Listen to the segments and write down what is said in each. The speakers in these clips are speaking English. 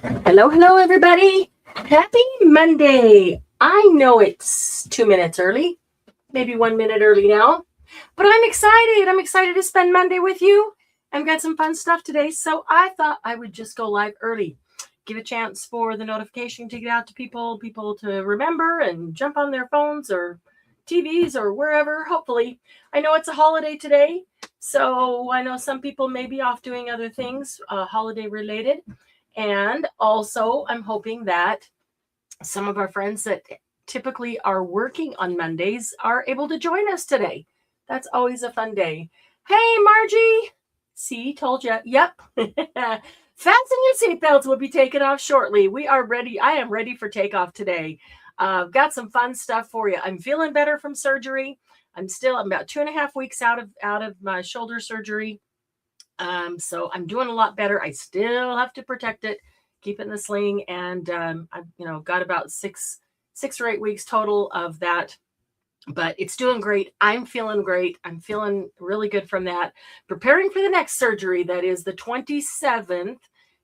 Hello, hello, everybody. Happy Monday. I know it's 2 minutes early, maybe 1 minute early now, but I'm excited. I'm excited to spend Monday with you. I've got some fun stuff today, so I thought I would just go live early. Give a chance for the notification to get out to people to remember and jump on their phones or TVs or wherever, hopefully. I know it's a holiday today, so I know some people may be off doing other things, holiday related. And also, I'm hoping that some of our friends that typically are working on Mondays are able to join us today. That's always a fun day. Hey, Margie. See, told you. Yep. Fasten your seatbelts. We'll be taking off shortly. We are ready. I am ready for takeoff today. Got some fun stuff for you. I'm feeling better from surgery. I'm about 2.5 weeks out of my shoulder surgery. So I'm doing a lot better. I still have to protect it, keep it in the sling, and I've got about six or 8 weeks total of that. But it's doing great. I'm feeling great. I'm feeling really good from that. Preparing for the next surgery, that is the 27th,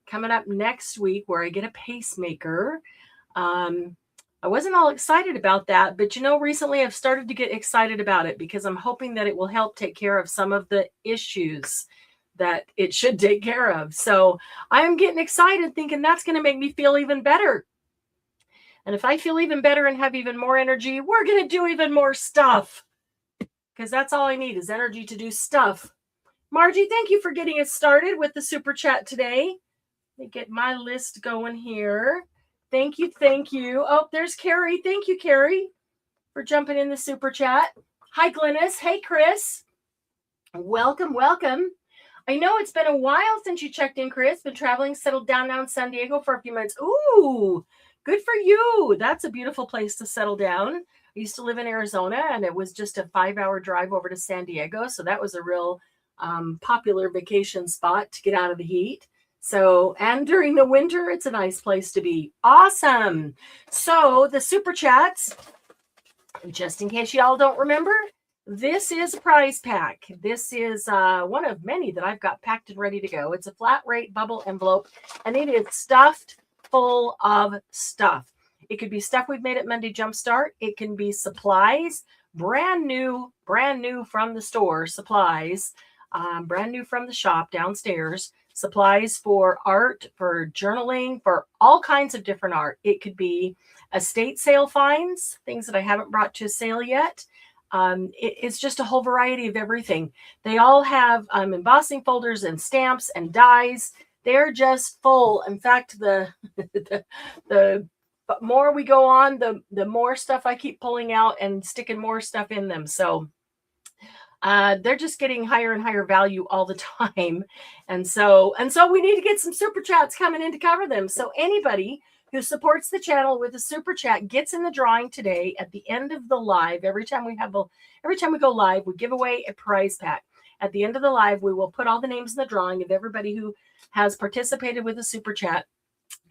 coming up next week, where I get a pacemaker. I wasn't all excited about that, but recently I've started to get excited about it because I'm hoping that it will help take care of some of the issues that it should take care of. So I am getting excited thinking that's going to make me feel even better. And if I feel even better and have even more energy, we're going to do even more stuff, because that's all I need is energy to do stuff. Margie, thank you for getting us started with the super chat today. Let me get my list going here. Thank you. Thank you. Oh, there's Carrie. Thank you, Carrie, for jumping in the super chat. Hi, Glynis. Hey, Chris. Welcome, welcome. I know it's been a while since you checked in, Chris. Been traveling, settled down now in San Diego for a few months. Ooh, good for you. That's a beautiful place to settle down. I used to live in Arizona, and it was just a 5-hour drive over to San Diego. So that was a real popular vacation spot to get out of the heat. So, and during the winter, it's a nice place to be. Awesome. So the super chats, just in case y'all don't remember, this is a prize pack. This is one of many that I've got packed and ready to go. It's a flat rate bubble envelope, and it is stuffed full of stuff. It could be stuff we've made at Monday Jumpstart. It can be supplies, brand new from the store, supplies, brand new from the shop downstairs, supplies for art, for journaling, for all kinds of different art. It could be estate sale finds, things that I haven't brought to a sale yet. It's just a whole variety of everything. They all have embossing folders and stamps and dies. They're just full. In fact, the more we go on, the more stuff I keep pulling out and sticking more stuff in them. So they're just getting higher and higher value all the time. And so we need to get some super chats coming in to cover them. So anybody who supports the channel with a super chat gets in the drawing today at the end of the live. Every time we go live, we give away a prize pack. At the end of the live, we will put all the names in the drawing of everybody who has participated with a super chat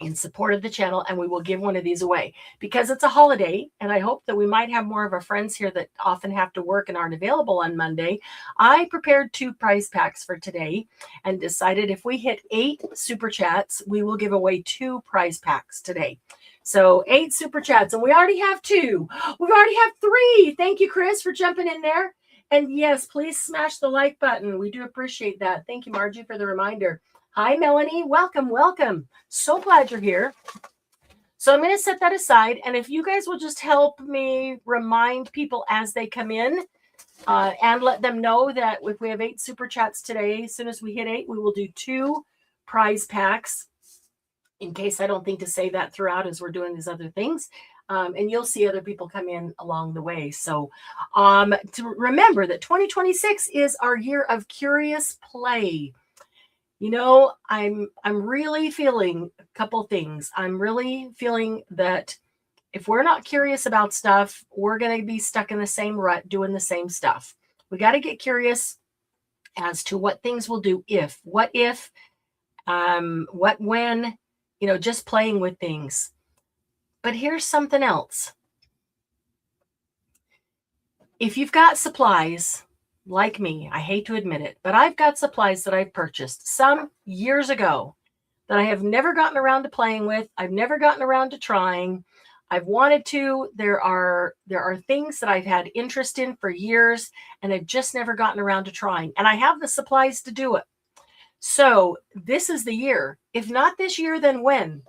in support of the channel, and we will give one of these away because it's a holiday, and I hope that we might have more of our friends here that often have to work and aren't available on Monday. I prepared 2 prize packs for today and decided if we hit 8 super chats, we will give away 2 prize packs today. So 8 super chats, and we already have 2. We already have 3. Thank you, Chris, for jumping in there. And yes, please smash the like button. We do appreciate that. Thank you, Margie, for the reminder. Hi, Melanie. Welcome, welcome. So glad you're here. So I'm going to set that aside. And if you guys will just help me remind people as they come in and let them know that if we have 8 super chats today, as soon as we hit 8, we will do 2 prize packs, in case I don't think to say that throughout as we're doing these other things. And you'll see other people come in along the way. So to remember that 2026 is our year of curious play. I'm really feeling a couple things. I'm really feeling that if we're not curious about stuff, we're going to be stuck in the same rut doing the same stuff. We got to get curious as to what things we'll do what when, just playing with things. But here's something else. If you've got supplies, like me, I hate to admit it, but I've got supplies that I've purchased some years ago that I have never gotten around to playing with. I've never gotten around to trying. I've wanted to. There are things that I've had interest in for years, and I've just never gotten around to trying. And I have the supplies to do it. So this is the year. If not this year, then when?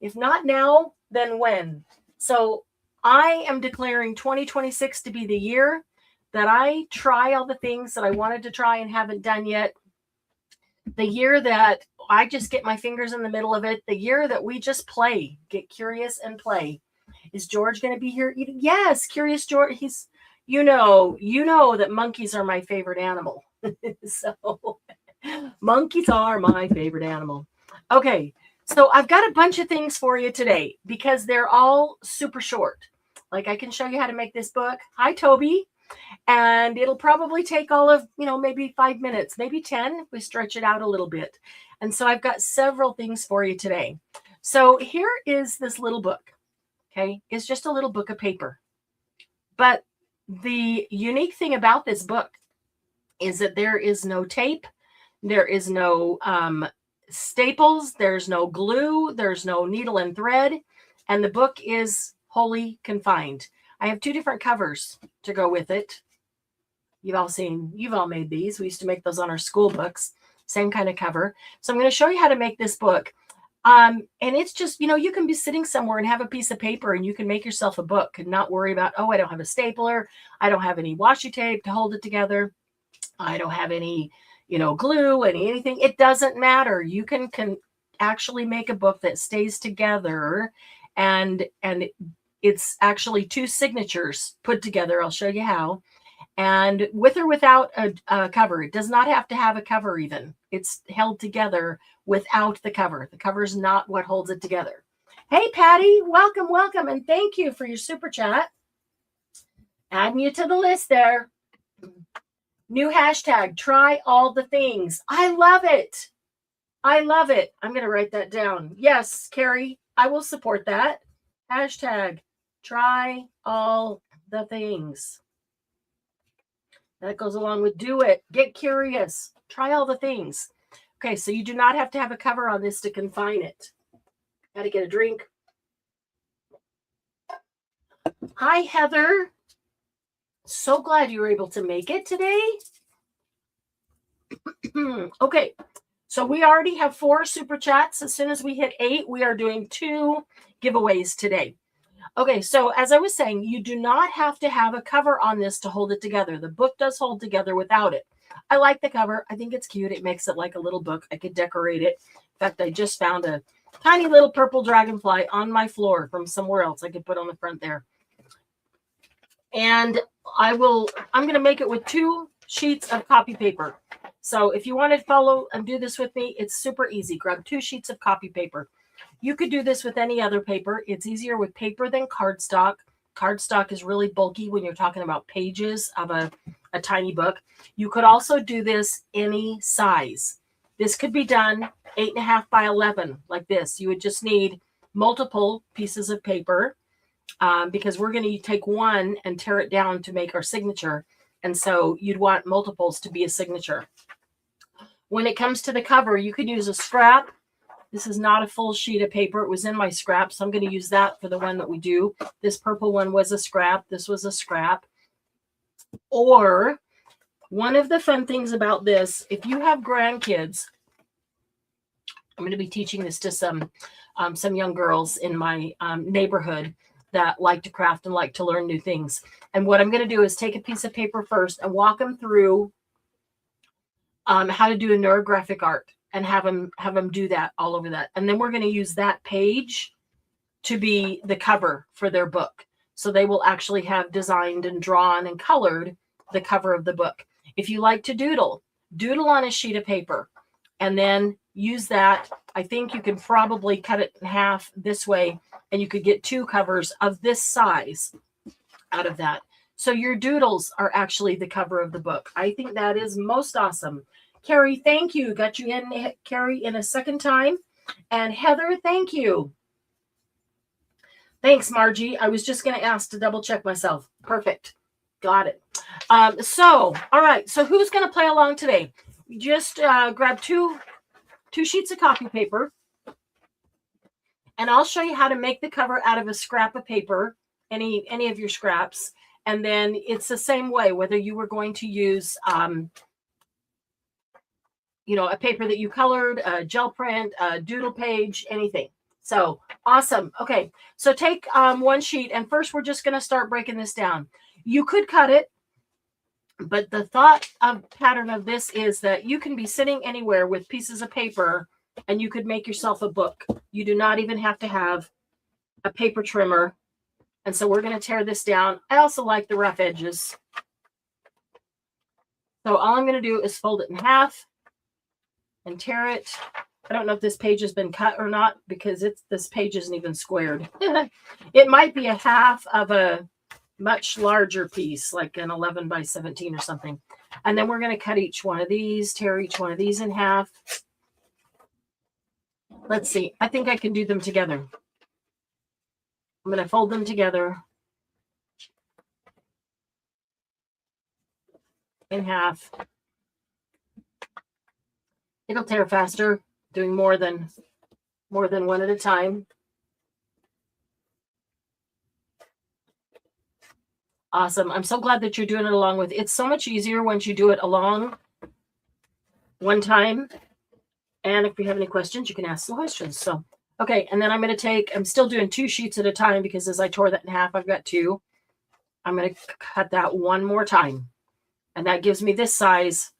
If not now, then when? So I am declaring 2026 to be the year that I try all the things that I wanted to try and haven't done yet. The year that I just get my fingers in the middle of it. The year that we just play, get curious and play. Is George going to be here? Yes, Curious George. He's, you know that monkeys are my favorite animal. So monkeys are my favorite animal. Okay, so I've got a bunch of things for you today because they're all super short. Like I can show you how to make this book. Hi, Toby. And it'll probably take all of, maybe 5 minutes, maybe 10 if we stretch it out a little bit. And so I've got several things for you today. So here is this little book. Okay, it's just a little book of paper. But the unique thing about this book is that there is no tape, there is no staples, there's no glue, there's no needle and thread, and the book is wholly confined. I have 2 different covers to go with it. You've all made these. We used to make those on our school books, same kind of cover. So I'm going to show you how to make this book. And it's just, you can be sitting somewhere and have a piece of paper and you can make yourself a book and not worry about, I don't have a stapler. I don't have any washi tape to hold it together. I don't have any, glue, anything. It doesn't matter. You can actually make a book that stays together and it's actually 2 signatures put together. I'll show you how. And with or without a cover, it does not have to have a cover even. It's held together without the cover. The cover is not what holds it together. Hey, Patty, welcome. And thank you for your super chat. Adding you to the list there. New hashtag, try all the things. I love it. I'm going to write that down. Yes, Carrie, I will support that. Hashtag, try all the things. That goes along with do it. Get curious. Try all the things. Okay, so you do not have to have a cover on this to confine it. Got to get a drink. Hi, Heather. So glad you were able to make it today. Okay, so we already have 4 super chats. As soon as we hit 8, we are doing 2 giveaways today. Okay, so as I was saying, you do not have to have a cover on this to hold it together. The book does hold together without it. I like the cover. I think it's cute. It makes it like a little book. I could decorate it. In fact, I just found a tiny little purple dragonfly on my floor from somewhere else. I could put on the front there. And I'm going to make it with 2 sheets of copy paper. So if you want to follow and do this with me, it's super easy. Grab 2 sheets of copy paper. You could do this with any other paper. It's easier with paper than cardstock. Cardstock is really bulky when you're talking about pages of a tiny book. You could also do this any size. This could be done 8.5 by 11 like this. You would just need multiple pieces of paper because we're going to take one and tear it down to make our signature. And so you'd want multiples to be a signature. When it comes to the cover, you could use a scrap. This is not a full sheet of paper. It was in my scrap, so I'm going to use that for the one that we do. This purple one was a scrap. This was a scrap. Or one of the fun things about this, if you have grandkids, I'm going to be teaching this to some young girls in my neighborhood that like to craft and like to learn new things. And what I'm going to do is take a piece of paper first and walk them through how to do a neurographic art. And have them do that all over that. And then we're going to use that page to be the cover for their book. So they will actually have designed and drawn and colored the cover of the book. If you like to doodle on a sheet of paper and then use that. I think you can probably cut it in half this way and you could get 2 covers of this size out of that. So your doodles are actually the cover of the book. I think that is most awesome. Carrie, thank you. Got you in, Carrie, in a second time. And Heather, thank you. Thanks, Margie. I was just going to ask to double check myself. Perfect. Got it. All right. So who's going to play along today? Just grab two sheets of copy paper. And I'll show you how to make the cover out of a scrap of paper, any of your scraps. And then it's the same way, whether you were going to use, you know, a paper that you colored, a gel print, a doodle page, anything. So awesome. Okay, so take one sheet, and first we're just going to start breaking this down. You could cut it, but the thought of pattern of this is that you can be sitting anywhere with pieces of paper and you could make yourself a book. You do not even have to have a paper trimmer. And so we're going to tear this down. I also like the rough edges. So all I'm going to do is fold it in half and tear it. I don't know if this page has been cut or not because this page isn't even squared. It might be a half of a much larger piece, like an 11 by 17 or something. And then we're going to cut each one of these, tear each one of these in half. Let's see. I think I can do them together. I'm going to fold them together in half. It'll tear faster doing more than one at a time. Awesome. I'm so glad that you're doing it along with. It's so much easier once you do it along one time. And if you have any questions, you can ask some questions. So, okay. And then I'm still doing 2 sheets at a time because as I tore that in half, I've got 2. I'm going to cut that one more time. And that gives me this size,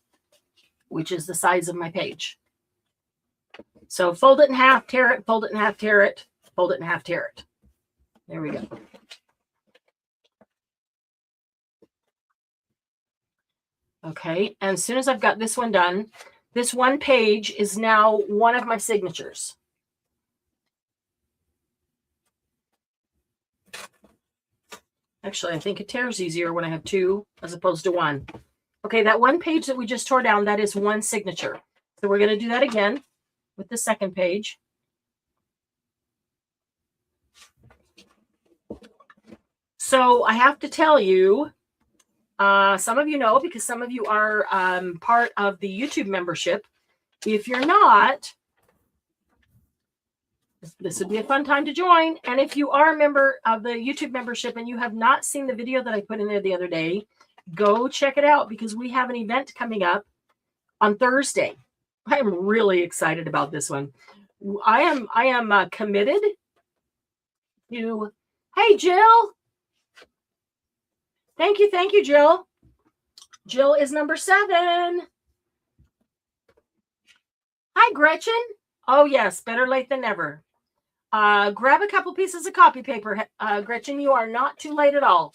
which is the size of my page. So fold it in half, tear it, fold it in half, tear it, fold it in half, tear it. There we go. Okay, and as soon as I've got this one done, this one page is now one of my signatures. Actually, I think it tears easier when I have 2 as opposed to 1. Okay, that one page that we just tore down, that is one signature. So we're going to do that again with the second page. So I have to tell you, some of you know because some of you are part of the YouTube membership. If you're not, this would be a fun time to join. And if you are a member of the YouTube membership and you have not seen the video that I put in there the other day, go check it out because we have an event coming up on Thursday. I am really excited about this one. I am committed to. Hey, Jill. Thank you, Jill. Jill is number 7. Hi, Gretchen. Oh, yes, better late than never. Grab a couple pieces of copy paper. Gretchen, you are not too late at all.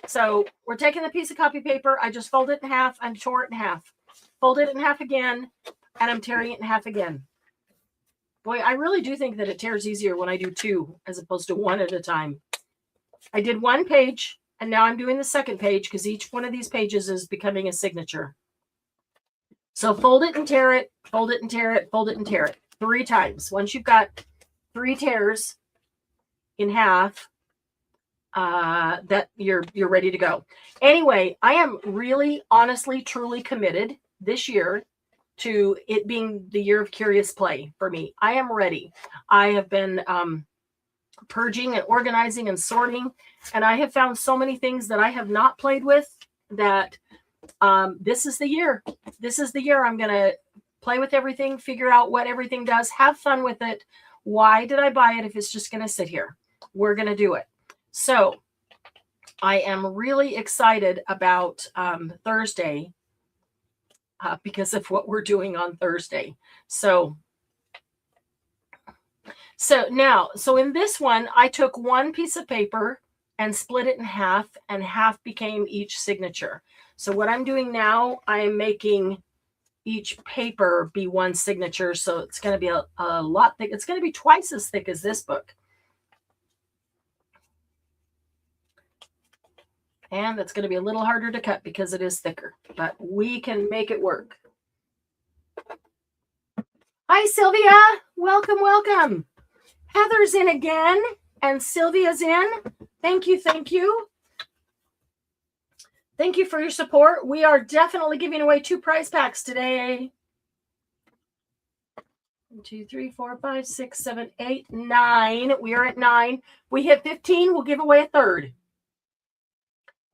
So we're taking the piece of copy paper. I just fold it in half. I tore it in half. Fold it in half again, and I'm tearing it in half again. Boy, I really do think that it tears easier when I do 2 as opposed to 1 at a time. I did 1 page. And now I'm doing the second page because each one of these pages is becoming a signature. So fold it and tear it, fold it and tear it, fold it and tear it 3 times. Once you've got 3 tears in half, that you're ready to go. Anyway, I am really, honestly, truly committed this year to it being the year of curious play for me. I am ready. I have been purging and organizing and sorting, and I have found so many things that I have not played with that this is the year. This is the year I'm going to play with everything, figure out what everything does, have fun with it. Why did I buy it if it's just going to sit here? We're going to do it. So I am really excited about Thursday because of what we're doing on Thursday. So in this one, I took 1 piece of paper and split it in half, and half became each signature. So what I'm doing now, I am making each paper be 1 signature. So it's going to be a lot thick. It's going to be twice as thick as this book. And that's going to be a little harder to cut because it is thicker, but we can make it work. Hi, Sylvia. Welcome, welcome. Heather's in again, and Sylvia's in. Thank you, thank you. Thank you for your support. We are definitely giving away 2 prize packs today. 1, 2, 3, 4, 5, 6, 7, 8, 9. We are at 9. We hit 15. We'll give away a third.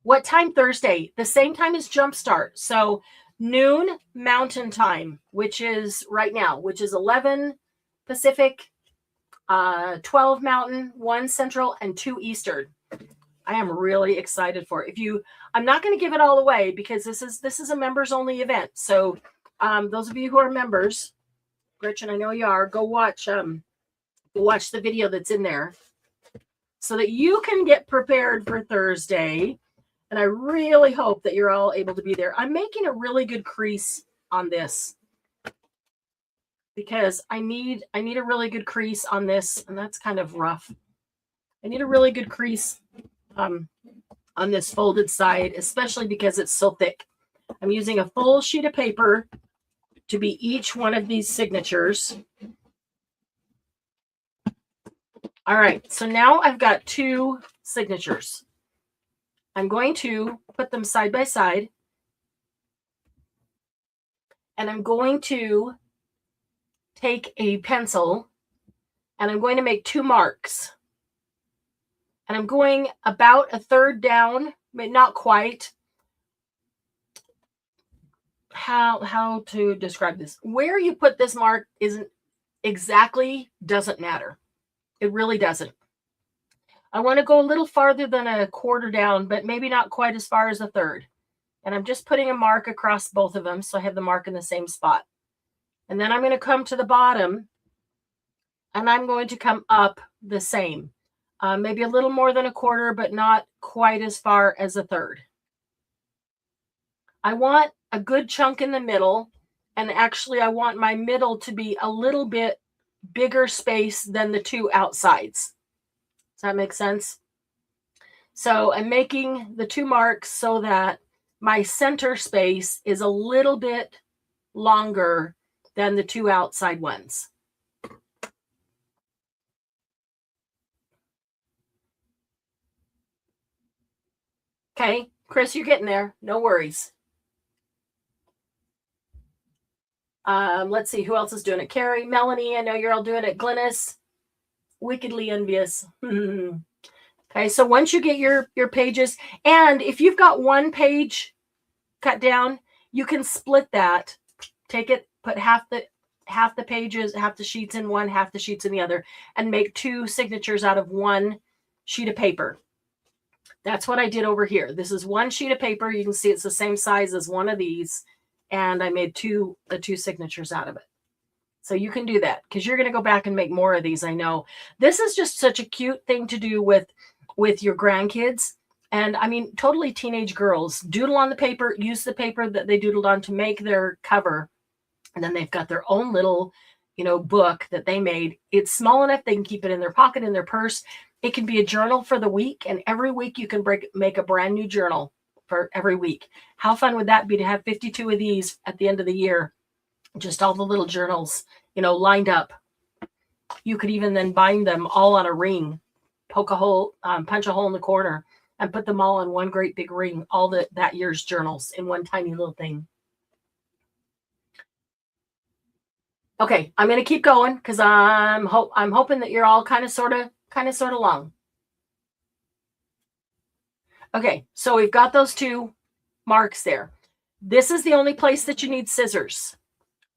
What time Thursday? The same time as Jumpstart. So noon Mountain Time, which is right now, which is 11 Pacific, 12 Mountain, 1 Central, and 2 Eastern. I am really excited for it. I'm not going to give it all away because this is a members only event. So those of you who are members, Gretchen, I know you are, go watch the video that's in there so that you can get prepared for Thursday. And I really hope that you're all able to be there. I'm making a really good crease on this because I need a really good crease on this, and that's kind of rough. I need a really good crease on this folded side, especially because it's so thick. I'm using a full sheet of paper to be each one of these signatures. All right, so now I've got 2 signatures. I'm going to put them side by side, and I'm going to take a pencil, and I'm going to make 2 marks. And I'm going about a third down, but not quite. How to describe this? Where you put this mark doesn't matter. It really doesn't. I want to go a little farther than a quarter down, but maybe not quite as far as a third. And I'm just putting a mark across both of them so I have the mark in the same spot. And then I'm going to come to the bottom, and I'm going to come up the same. Maybe a little more than a quarter, but not quite as far as a third. I want a good chunk in the middle, and actually I want my middle to be a little bit bigger space than the 2 outsides. Does that make sense? So I'm making the 2 marks so that my center space is a little bit longer than the 2 outside ones. Okay, Chris, you're getting there. No worries. Let's see who else is doing it. Carrie, Melanie, I know you're all doing it. Glynis, wickedly envious. Okay, so once you get your pages, and if you've got 1 page cut down, you can split that. Take it, put half the pages, half the sheets in one, half the sheets in the other, and make 2 signatures out of 1 sheet of paper. That's what I did over here. This is 1 sheet of paper. You can see it's the same size as one of these. And I made 2 signatures out of it. So you can do that because you're going to go back and make more of these. I know this is just such a cute thing to do with your grandkids. And I mean, totally teenage girls doodle on the paper, use the paper that they doodled on to make their cover. And then they've got their own little, book that they made. It's small enough they can keep it in their pocket, in their purse. It can be a journal for the week. And every week you can make a brand new journal for every week. How fun would that be to have 52 of these at the end of the year? Just all the little journals, lined up. You could even then bind them all on a ring, poke a hole, punch a hole in the corner, and put them all on one great big ring, all that year's journals in one tiny little thing. Okay, I'm going to keep going because I'm hoping that you're all kind of sort of along. Okay, so we've got those 2 marks there. This is the only place that you need scissors.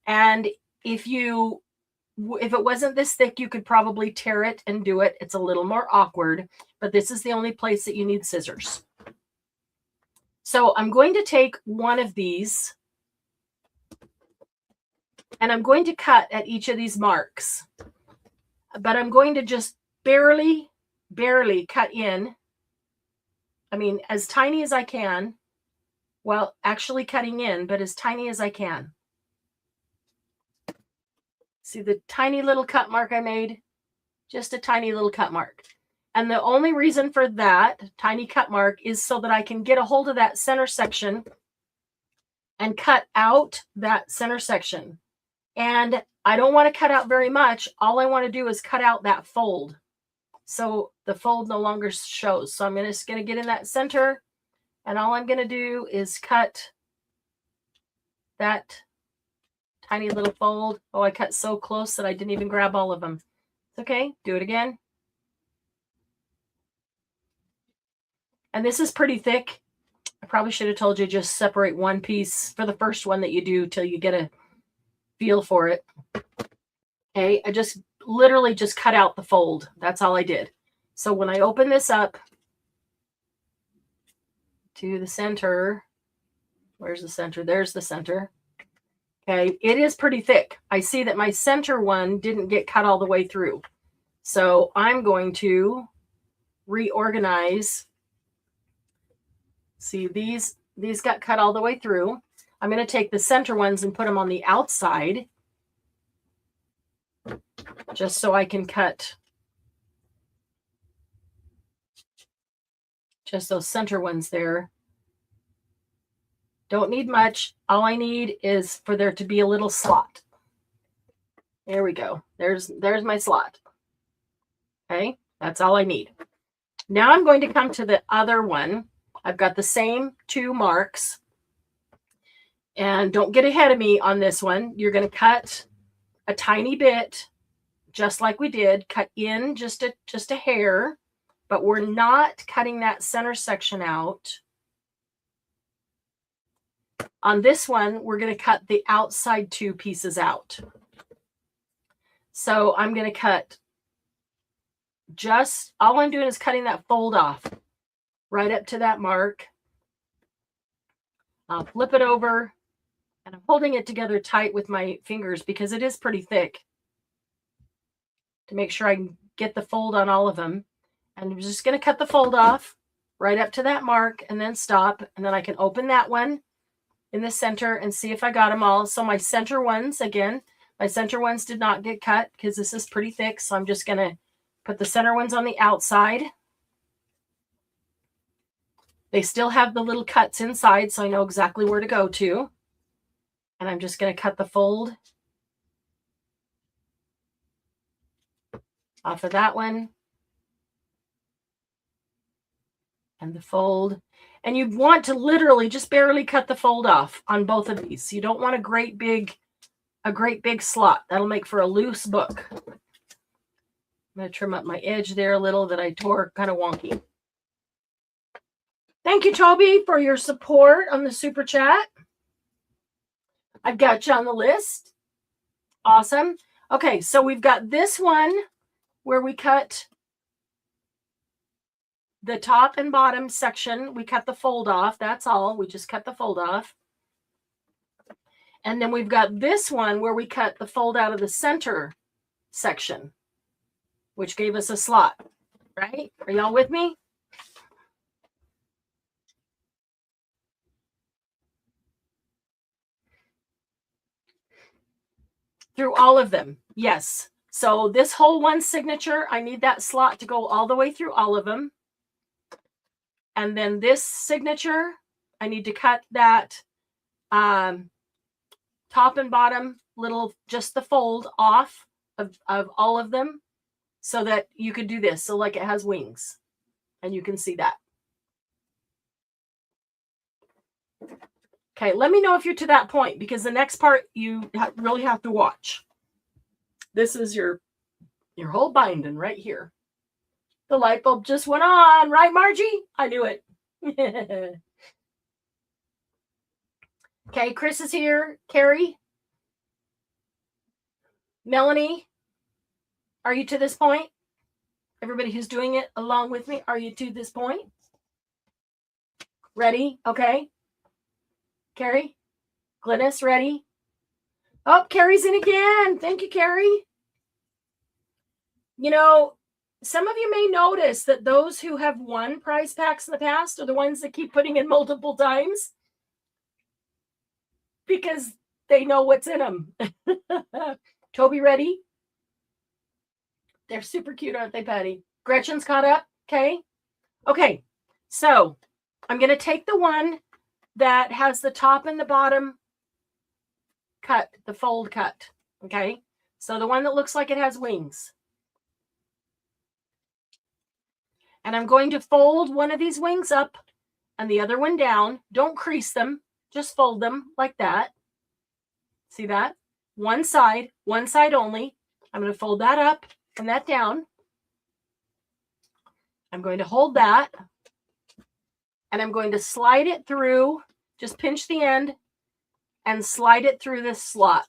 And if it wasn't this thick, you could probably tear it and do it. It's a little more awkward, but this is the only place that you need scissors. So I'm going to take one of these, and I'm going to cut at each of these marks. But I'm going to just barely cut in. I mean, as tiny as I can. Well, actually cutting in, but as tiny as I can. See the tiny little cut mark I made? Just a tiny little cut mark. And the only reason for that tiny cut mark is so that I can get a hold of that center section and cut out that center section. And I don't want to cut out very much. All I want to do is cut out that fold. So the fold no longer shows. So I'm just going to get in that center, and all I'm going to do is cut that Tiny little fold. Oh, I cut so close that I didn't even grab all of them. It's okay. Do it again. And this is pretty thick. I probably should have told you just separate one piece for the first one that you do till you get a feel for it. Okay, I just literally just cut out the fold. That's all I did. So when I open this up to the center, where's the center? There's the center. Okay, it is pretty thick. I see that my center one didn't get cut all the way through. So I'm going to reorganize. See, these got cut all the way through. I'm going to take the center ones and put them on the outside, just so I can cut just those center ones there. Don't need much. All I need is for there to be a little slot. There we go. There's my slot. Okay, that's all I need. Now I'm going to come to the other one. I've got the same 2 marks. And don't get ahead of me on this one. You're going to cut a tiny bit, just like we did. Cut in just a hair, but we're not cutting that center section out. On this one, we're going to cut the outside 2 pieces out. So I'm going to cut all I'm doing is cutting that fold off right up to that mark. I'll flip it over, and I'm holding it together tight with my fingers because it is pretty thick, to make sure I can get the fold on all of them. And I'm just going to cut the fold off right up to that mark and then stop. And then I can open that one in the center and see if I got them all. So my center ones, again, my center ones did not get cut because this is pretty thick. So I'm just going to put the center ones on the outside. They still have the little cuts inside, so I know exactly where to go to. And I'm just going to cut the fold off of that one. And the fold. And you want to literally just barely cut the fold off on both of these. You don't want a great big slot. That'll make for a loose book. I'm going to trim up my edge there a little that I tore kind of wonky. Thank you, Toby, for your support on the super chat. I've got you on the list. Awesome. Okay, so we've got this one where we cut the top and bottom section. We cut the fold off. That's all. We just cut the fold off. And then we've got this one where we cut the fold out of the center section, which gave us a slot, right? Are y'all with me? Through all of them, yes. So this whole one signature, I need that slot to go all the way through all of them. And then this signature, I need to cut that top and bottom little, just the fold off of all of them so that you could do this. So like it has wings and you can see that. Okay, let me know if you're to that point because the next part you really have to watch. This is your whole binding right here. The light bulb just went on, right, Margie? I knew it. Okay, Chris is here. Carrie. Melanie, are you to this point? Everybody who's doing it along with me, are you to this point? Ready? Okay. Carrie? Glynis, ready? Oh, Carrie's in again. Thank you, Carrie. You know, some of you may notice that those who have won prize packs in the past are the ones that keep putting in multiple times because they know what's in them. Toby, ready? They're super cute, aren't they, Patty? Gretchen's caught up. Okay. Okay. So I'm going to take the one that has the top and the bottom cut, the fold cut. Okay. So the one that looks like it has wings. And I'm going to fold one of these wings up and the other one down. Don't crease them. Just fold them like that. See that? one side only. I'm going to fold that up and that down. I'm going to hold that, and I'm going to slide it through, just pinch the end and slide it through this slot.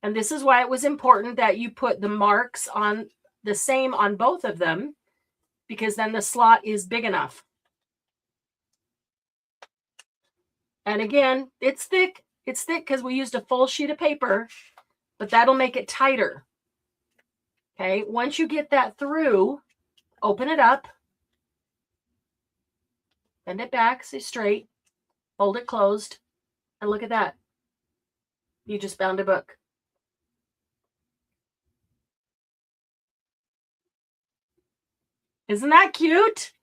And this is why it was important that you put the marks on the same on both of them, because then the slot is big enough. And again, it's thick. It's thick because we used a full sheet of paper, but that'll make it tighter. Okay, once you get that through, open it up, bend it back, stay straight, hold it closed, and look at that. You just bound a book. Isn't that cute?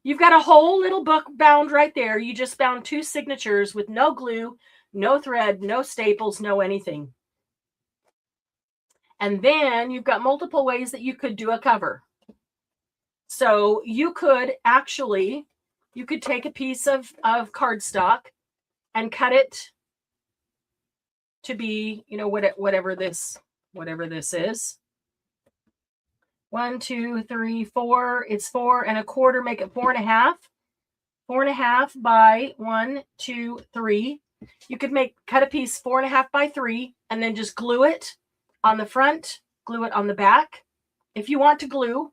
You've got a whole little book bound right there. You just bound 2 signatures with no glue, no thread, no staples, no anything. And then you've got multiple ways that you could do a cover. So you could actually, you could take a piece of cardstock and cut it to be, you know, whatever this is. 1, 2, 3, 4. It's 4 1/4. Make it 4 1/2. 4 1/2 by 1, 2, 3. You could cut a piece 4 1/2 by 3 and then just glue it on the front, glue it on the back. If you want to glue,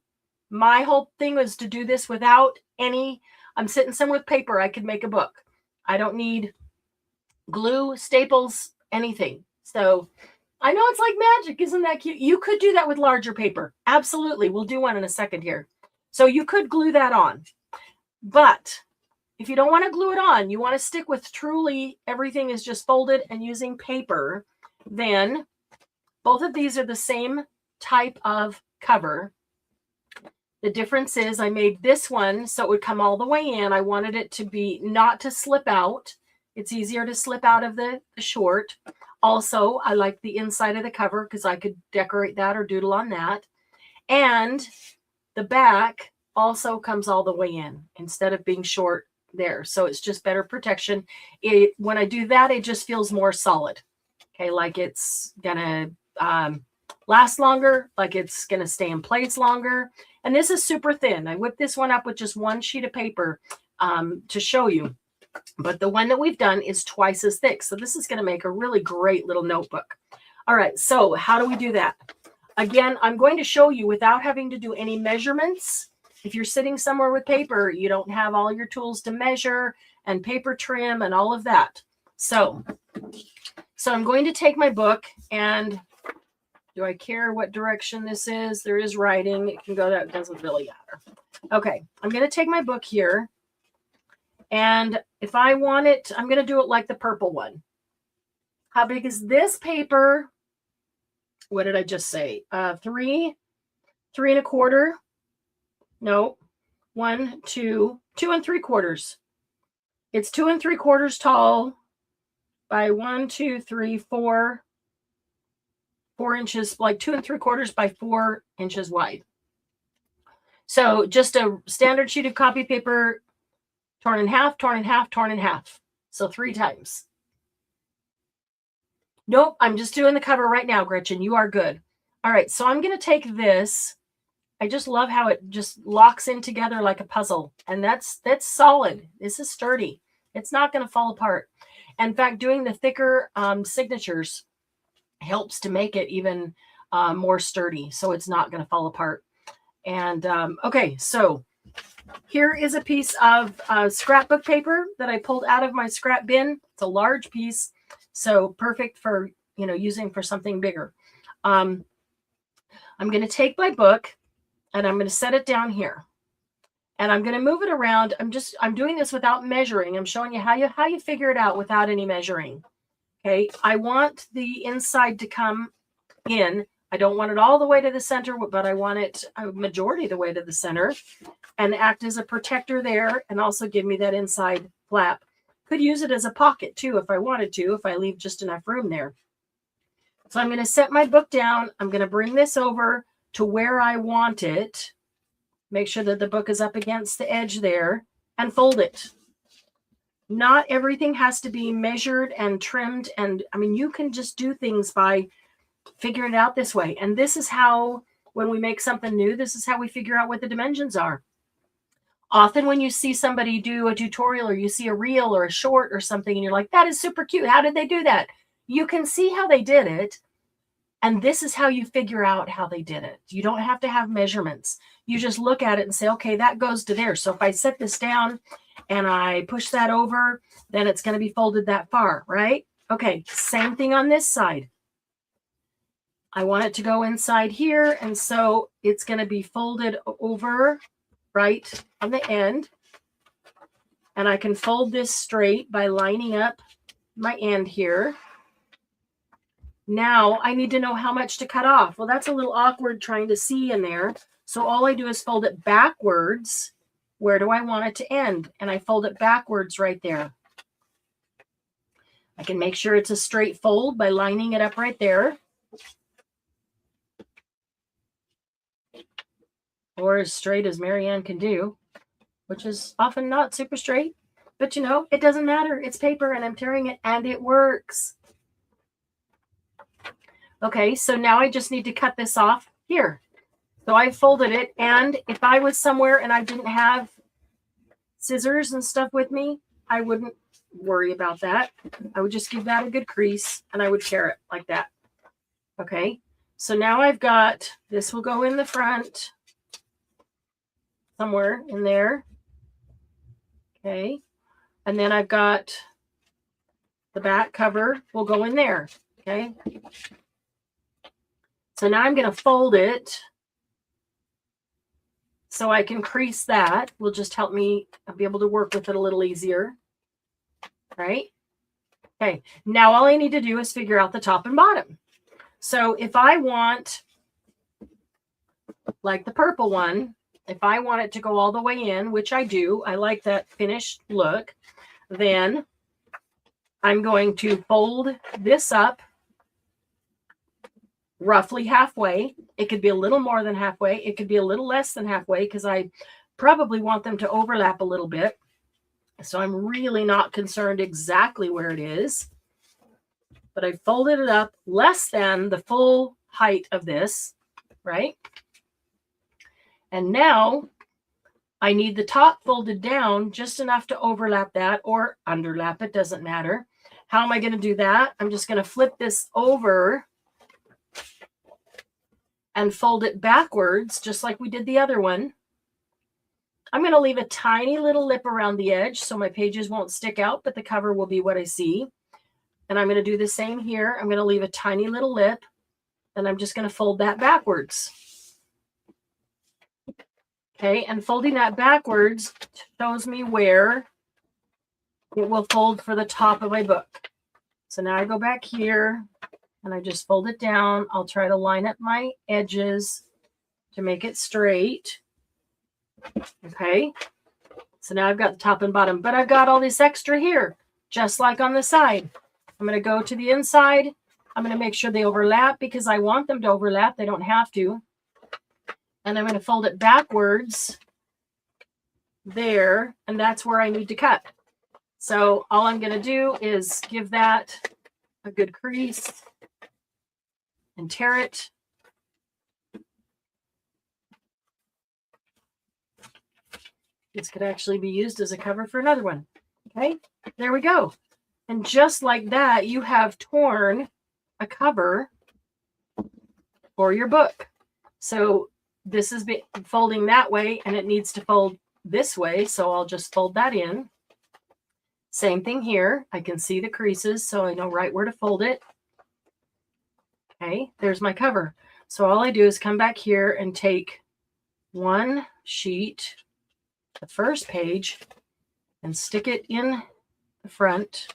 my whole thing was to do this without any, I'm sitting somewhere with paper, I could make a book. I don't need glue, staples, anything. So I know it's like magic. Isn't that cute? You could do that with larger paper. Absolutely. We'll do one in a second here. So you could glue that on. But if you don't want to glue it on, you want to stick with truly everything is just folded and using paper, then both of these are the same type of cover. The difference is I made this one so it would come all the way in. I wanted it to be not to slip out. It's easier to slip out of the short. Also, I like the inside of the cover because I could decorate that or doodle on that. And the back also comes all the way in instead of being short there. So it's just better protection. When I do that, it just feels more solid. Okay, like it's going to last longer, like it's going to stay in place longer. And this is super thin. I whipped this one up with just 1 sheet of paper to show you. But the one that we've done is twice as thick. So this is going to make a really great little notebook. All right, so how do we do that? Again, I'm going to show you without having to do any measurements. If you're sitting somewhere with paper, you don't have all your tools to measure and paper trim and all of that. So I'm going to take my book, and do I care what direction this is? There is writing. It can go that. It doesn't really matter. Okay, I'm going to take my book here. And if I want it, I'm going to do it like the purple one. How big is this paper? What did I just say? 3 1/4. No, 1, 2, 2 3/4. It's 2 3/4 tall by 1, 2, 3, 4 inches, like 2 3/4 by 4 inches wide. So just a standard sheet of copy paper, torn in half, torn in half, torn in half. So 3 times. Nope, I'm just doing the cover right now, Gretchen. You are good. All right, so I'm going to take this. I just love how it just locks in together like a puzzle. And that's solid. This is sturdy. It's not going to fall apart. In fact, doing the thicker signatures helps to make it even more sturdy. So it's not going to fall apart. And okay, so here is a piece of scrapbook paper that I pulled out of my scrap bin. It's a large piece, so perfect for, you know, using for something bigger. I'm going to take my book and I'm going to set it down here. And I'm going to move it around. I'm doing this without measuring. I'm showing you how you figure it out without any measuring. Okay, I want the inside to come in. I don't want it all the way to the center, but I want it a majority of the way to the center and act as a protector there and also give me that inside flap. Could use it as a pocket too if I wanted to, if I leave just enough room there. So I'm going to set my book down. I'm going to bring this over to where I want it. Make sure that the book is up against the edge there and fold it. Not everything has to be measured and trimmed. And I mean, you can just do things by figuring it out this way. And this is how, when we make something new, this is how we figure out what the dimensions are. Often when you see somebody do a tutorial or you see a reel or a short or something and you're like, that is super cute. How did they do that? You can see how they did it. And this is how you figure out how they did it. You don't have to have measurements. You just look at it and say, okay, that goes to there. So if I set this down and I push that over, then it's going to be folded that far, right? Okay, same thing on this side. I want it to go inside here. And so it's going to be folded over right on the end. And I can fold this straight by lining up my end here. Now I need to know how much to cut off. Well, that's a little awkward trying to see in there. So all I do is fold it backwards. Where do I want it to end? And I fold it backwards right there. I can make sure it's a straight fold by lining it up right there. Or as straight as Marianne can do, which is often not super straight. But you know, it doesn't matter. It's paper and I'm tearing it and it works. Okay, so now I just need to cut this off here. So I folded it, and if I was somewhere and I didn't have scissors and stuff with me, I wouldn't worry about that. I would just give that a good crease, and I would tear it like that. Okay, so now I've got, this will go in the front, somewhere in there. Okay, and then I've got the back cover will go in there. Okay. So now I'm going to fold it so I can crease that. Will just help me be able to work with it a little easier. Right? Okay. Now all I need to do is figure out the top and bottom. So if I want, like the purple one, if I want it to go all the way in, which I do, I like that finished look, then I'm going to fold this up roughly halfway. It could be a little more than halfway. It could be a little less than halfway because I probably want them to overlap a little bit. So I'm really not concerned exactly where it is. But I folded it up less than the full height of this, right? And now I need the top folded down just enough to overlap that or underlap it, doesn't matter. How am I going to do that? I'm just going to flip this over and fold it backwards, just like we did the other one. I'm going to leave a tiny little lip around the edge so my pages won't stick out, but the cover will be what I see. And I'm going to do the same here. I'm going to leave a tiny little lip, and I'm just going to fold that backwards. Okay, and folding that backwards shows me where it will fold for the top of my book. So now I go back here, and I just fold it down. I'll try to line up my edges to make it straight. Okay. So now I've got the top and bottom, but I've got all this extra here, just like on the side. I'm going to go to the inside. I'm going to make sure they overlap because I want them to overlap. They don't have to. And I'm going to fold it backwards there, and that's where I need to cut. So all I'm going to do is give that a good crease and tear it. This could actually be used as a cover for another one. Okay, there we go. And just like that, you have torn a cover for your book. So this is folding that way, and it needs to fold this way. So I'll just fold that in. Same thing here. I can see the creases, so I know right where to fold it. Okay, there's my cover. So all I do is come back here and take one sheet, the first page, and stick it in the front.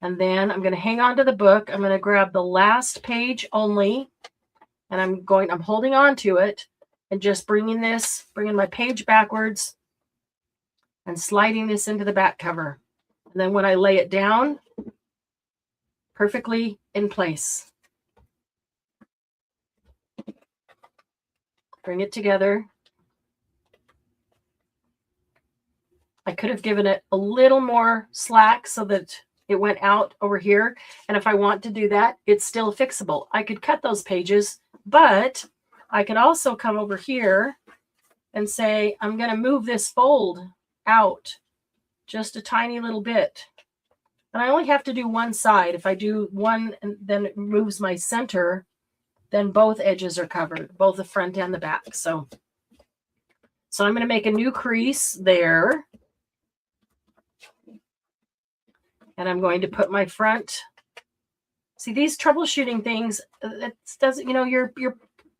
And then I'm going to hang on to the book. I'm going to grab the last page only, and I'm holding on to it and just bringing my page backwards and sliding this into the back cover. And then when I lay it down, perfectly in place. Bring it together. I could have given it a little more slack so that it went out over here. And if I want to do that, it's still fixable. I could cut those pages, but I could also come over here and say, I'm going to move this fold out just a tiny little bit. And I only have to do one side. If I do one and then it moves my center, then both edges are covered, both the front and the back. So I'm going to make a new crease there. And I'm going to put my front. See, these troubleshooting things, it doesn't, your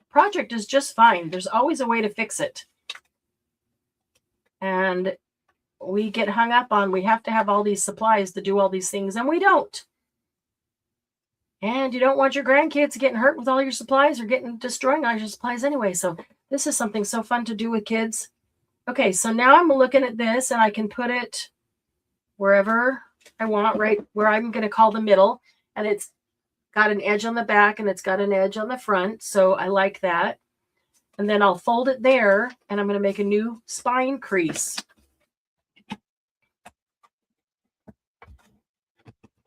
project is just fine. There's always a way to fix it. And we get hung up on, we have to have all these supplies to do all these things, and we don't. And you don't want your grandkids getting hurt with all your supplies or destroying all your supplies anyway. So this is something so fun to do with kids. Okay, so now I'm looking at this, and I can put it wherever I want, right where I'm going to call the middle. And it's got an edge on the back, and it's got an edge on the front. So I like that. And then I'll fold it there, and I'm going to make a new spine crease.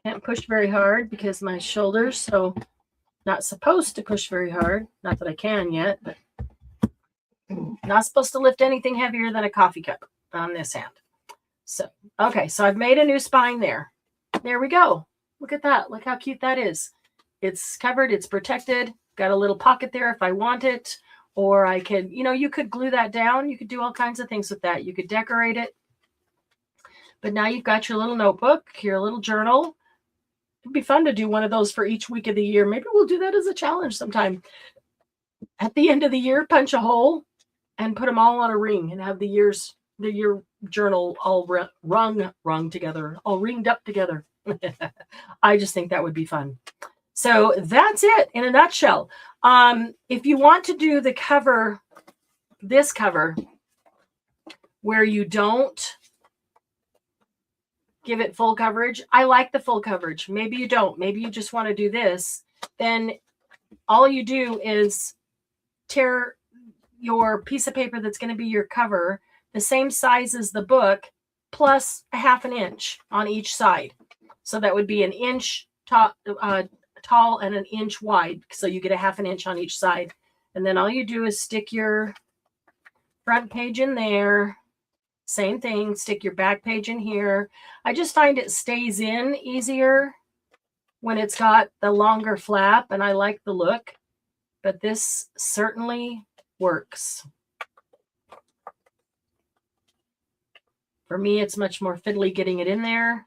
Can't push very hard because my shoulders, so not supposed to push very hard. Not that I can yet, but not supposed to lift anything heavier than a coffee cup on this hand. So, okay, so I've made a new spine there. There we go. Look at that. Look how cute that is. It's covered. It's protected. Got a little pocket there if I want it. Or I could, you could glue that down. You could do all kinds of things with that. You could decorate it. But now you've got your little notebook, your little journal. It'd be fun to do one of those for each week of the year. Maybe we'll do that as a challenge sometime. At the end of the year, punch a hole and put them all on a ring and have the year journal all rung together, all ringed up together. I just think that would be fun. So that's it in a nutshell. If you want to do the cover, this cover, where you don't give it full coverage, I like the full coverage. Maybe you don't. Maybe you just want to do this. Then all you do is tear your piece of paper that's going to be your cover the same size as the book plus a ½ inch on each side. So that would be an inch tall and an inch wide. So you get a ½ inch on each side. And then all you do is stick your front page in there. Same thing, stick your back page in here. I just find it stays in easier when it's got the longer flap, and I like the look, but this certainly works. For me, it's much more fiddly getting it in there,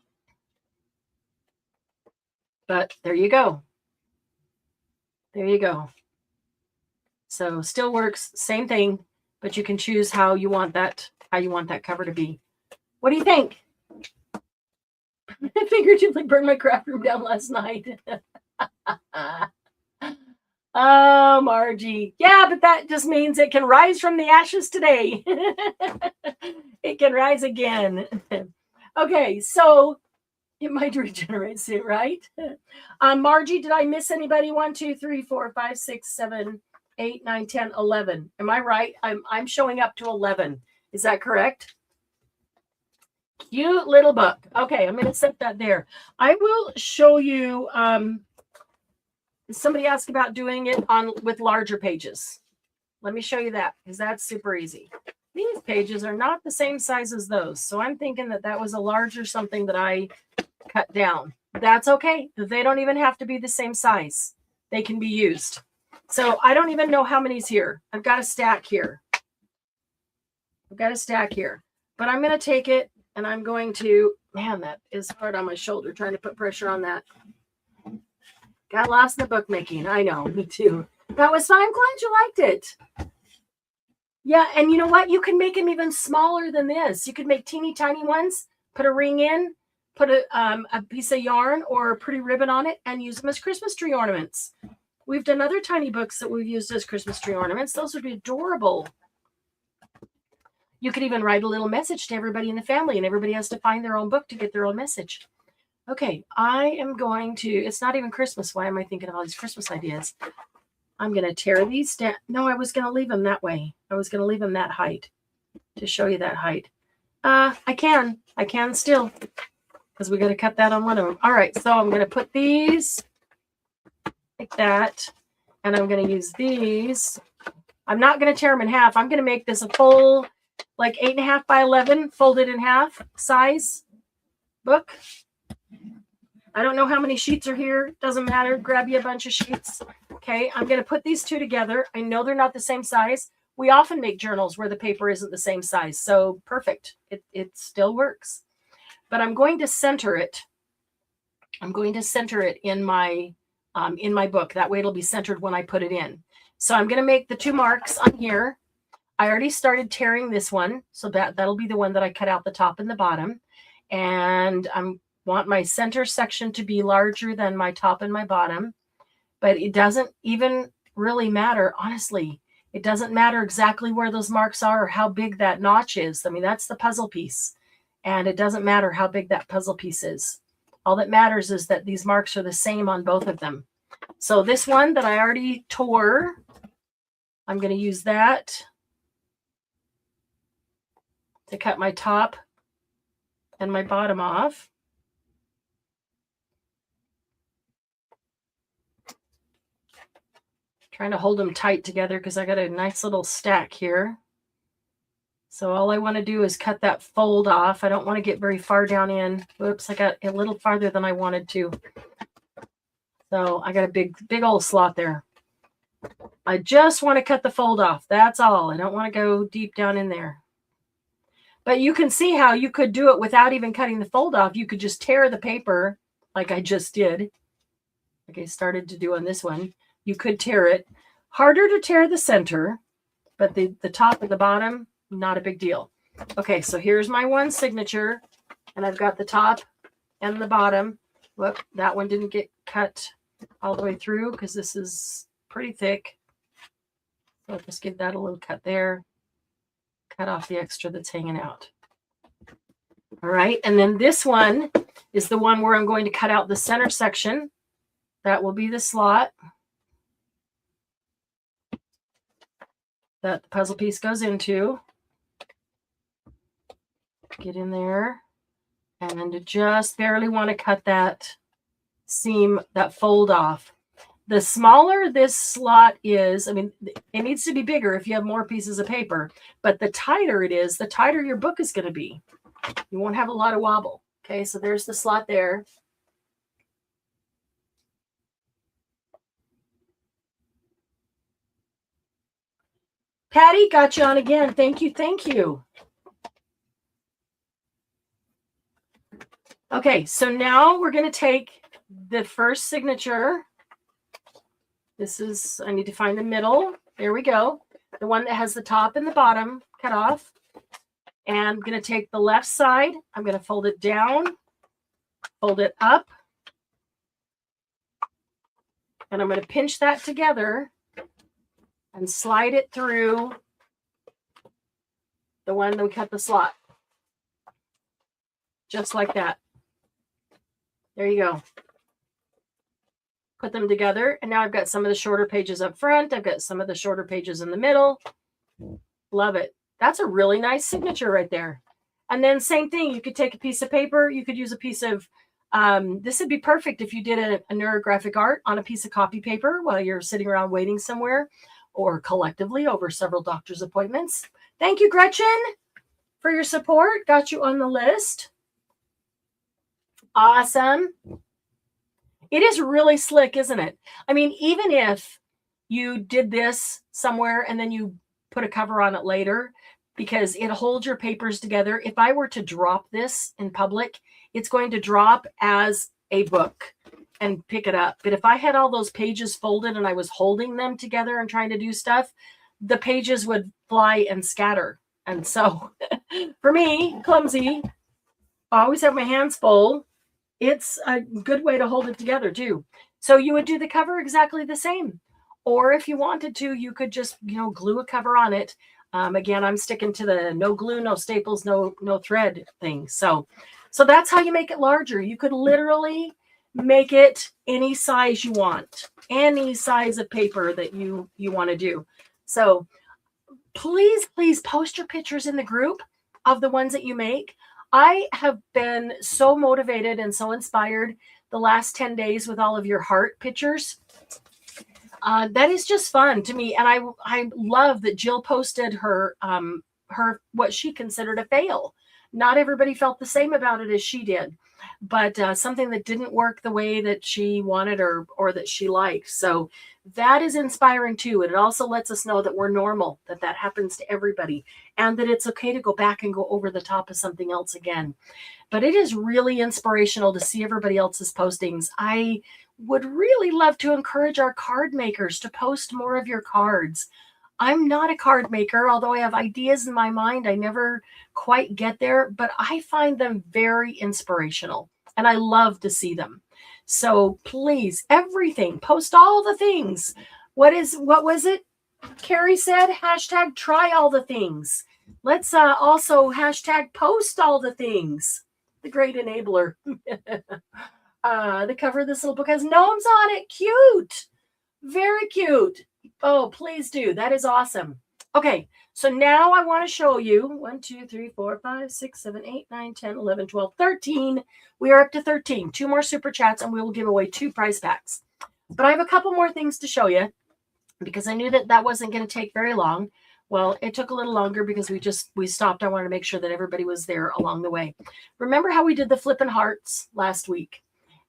but there you go. There you go. So still works, same thing, but you can choose how you want that cover to be. What do you think? I figuratively burned my craft room down last night. Oh, Margie. Yeah, but that just means it can rise from the ashes today. It can rise again. Okay, so it might regenerate soon, right? Margie, did I miss anybody? 1, 2, 3, 4, 5, 6, 7, 8, 9, 10, 11. Am I right? I'm showing up to 11. Is that correct? Cute little book. Okay, I'm going to set that there. I will show you. Somebody asked about doing it with larger pages. Let me show you that because that's super easy. These pages are not the same size as those. So I'm thinking that was a larger something that I cut down. That's okay. They don't even have to be the same size. They can be used. So I don't even know how many's here. I've got a stack here. But I'm going to take it and I'm going to, man, that is hard on my shoulder, trying to put pressure on that. Got lost in the bookmaking. I know, me too. That was fun. I'm glad you liked it. Yeah, and you know what? You can make them even smaller than this. You could make teeny tiny ones, put a ring in, put a piece of yarn or a pretty ribbon on it, and use them as Christmas tree ornaments. We've done other tiny books that we've used as Christmas tree ornaments. Those would be adorable. You could even write a little message to everybody in the family, and everybody has to find their own book to get their own message. Okay, I am going to, it's not even Christmas. Why am I thinking of all these Christmas ideas? I'm going to tear these down. No, I was going to leave them that way. I was going to leave them that height to show you that height. I can still, because we got to cut that on one of them. All right, so I'm going to put these like that, and I'm going to use these. I'm not going to tear them in half. I'm going to make this a full, like 8.5 by 11, folded in half size book. I don't know how many sheets are here. Doesn't matter. Grab you a bunch of sheets. Okay, I'm going to put these two together. I know they're not the same size. We often make journals where the paper isn't the same size. So perfect. It still works. But I'm going to center it. I'm going to center it in my book. That way it'll be centered when I put it in. So I'm going to make the 2 marks on here. I already started tearing this one. So that'll be the one that I cut out the top and the bottom. And I want my center section to be larger than my top and my bottom. But it doesn't even really matter, honestly. It doesn't matter exactly where those marks are or how big that notch is. I mean, that's the puzzle piece. And it doesn't matter how big that puzzle piece is. All that matters is that these marks are the same on both of them. So this one that I already tore, I'm going to use that to cut my top and my bottom off. Trying to hold them tight together because I got a nice little stack here. So all I want to do is cut that fold off. I don't want to get very far down in. Whoops, I got a little farther than I wanted to. So I got a big old slot there. I just want to cut the fold off. That's all. I don't want to go deep down in there. But you can see how you could do it without even cutting the fold off. You could just tear the paper like I just did. Like I started to do on this one. You could tear it. Harder to tear the center, but the top and the bottom, not a big deal. Okay, so here's my one signature, and I've got the top and the bottom. Whoop, that one didn't get cut all the way through because this is pretty thick. So I'll just give that a little cut there. Cut off the extra that's hanging out. All right, and then this one is the one where I'm going to cut out the center section. That will be the slot that the puzzle piece goes into. Get in there. And then to just barely want to cut that seam, that fold off. The smaller this slot is, I mean, it needs to be bigger if you have more pieces of paper, but the tighter it is, the tighter your book is going to be. You won't have a lot of wobble. Okay, so there's the slot there. Patty, got you on again. Thank you. Thank you. Okay, so now we're going to take the first signature. This is, I need to find the middle. There we go. The one that has the top and the bottom cut off. And I'm going to take the left side. I'm going to fold it down, fold it up. And I'm going to pinch that together and slide it through the one that we cut the slot. Just like that. There you go. Put them together, and now I've got some of the shorter pages up front. I've got some of the shorter pages in the middle. Love it. That's a really nice signature right there. And then same thing, you could take a piece of paper. You could use a piece of, this would be perfect if you did a neurographic art on a piece of copy paper while you're sitting around waiting somewhere, or collectively over several doctor's appointments. Thank you, Gretchen, for your support. Got you on the list. Awesome. It is really slick, isn't it? I mean, even if you did this somewhere and then you put a cover on it later, because it holds your papers together. If I were to drop this in public, it's going to drop as a book and pick it up. But if I had all those pages folded and I was holding them together and trying to do stuff, the pages would fly and scatter. And so for me, clumsy, I always have my hands full. It's a good way to hold it together too. So you would do the cover exactly the same. Or if you wanted to, you could just, glue a cover on it. Again, I'm sticking to the no glue, no staples, no thread thing. So that's how you make it larger. You could literally make it any size you want, any size of paper that you want to do. So please post your pictures in the group. of the ones that you make. I have been so motivated and so inspired the last 10 days with all of your heart pictures. That is just fun to me. And I love that Jill posted her what she considered a fail. Not everybody felt the same about it as she did, but something that didn't work the way that she wanted or that she liked. So that is inspiring too. And it also lets us know that we're normal, that happens to everybody, and that it's okay to go back and go over the top of something else again. But it is really inspirational to see everybody else's postings. I would really love to encourage our card makers to post more of your cards. I'm not a card maker, although I have ideas in my mind. I never quite get there, but I find them very inspirational and I love to see them. So please, everything, post all the things. What was it? Carrie said, hashtag try all the things. Let's also hashtag post all the things. The great enabler. The cover of this little book has gnomes on it. Cute. Very cute. Oh, please do. That is awesome. Okay, so now I want to show you 1, 2, 3, 4, 5, 6, 7, 8, 9, 10, 11, 12, 13. We are up to 13. 2 more super chats and we will give away 2 prize packs. But I have a couple more things to show you because I knew that wasn't going to take very long. Well, it took a little longer because we stopped. I wanted to make sure that everybody was there along the way. Remember how we did the flippin' hearts last week?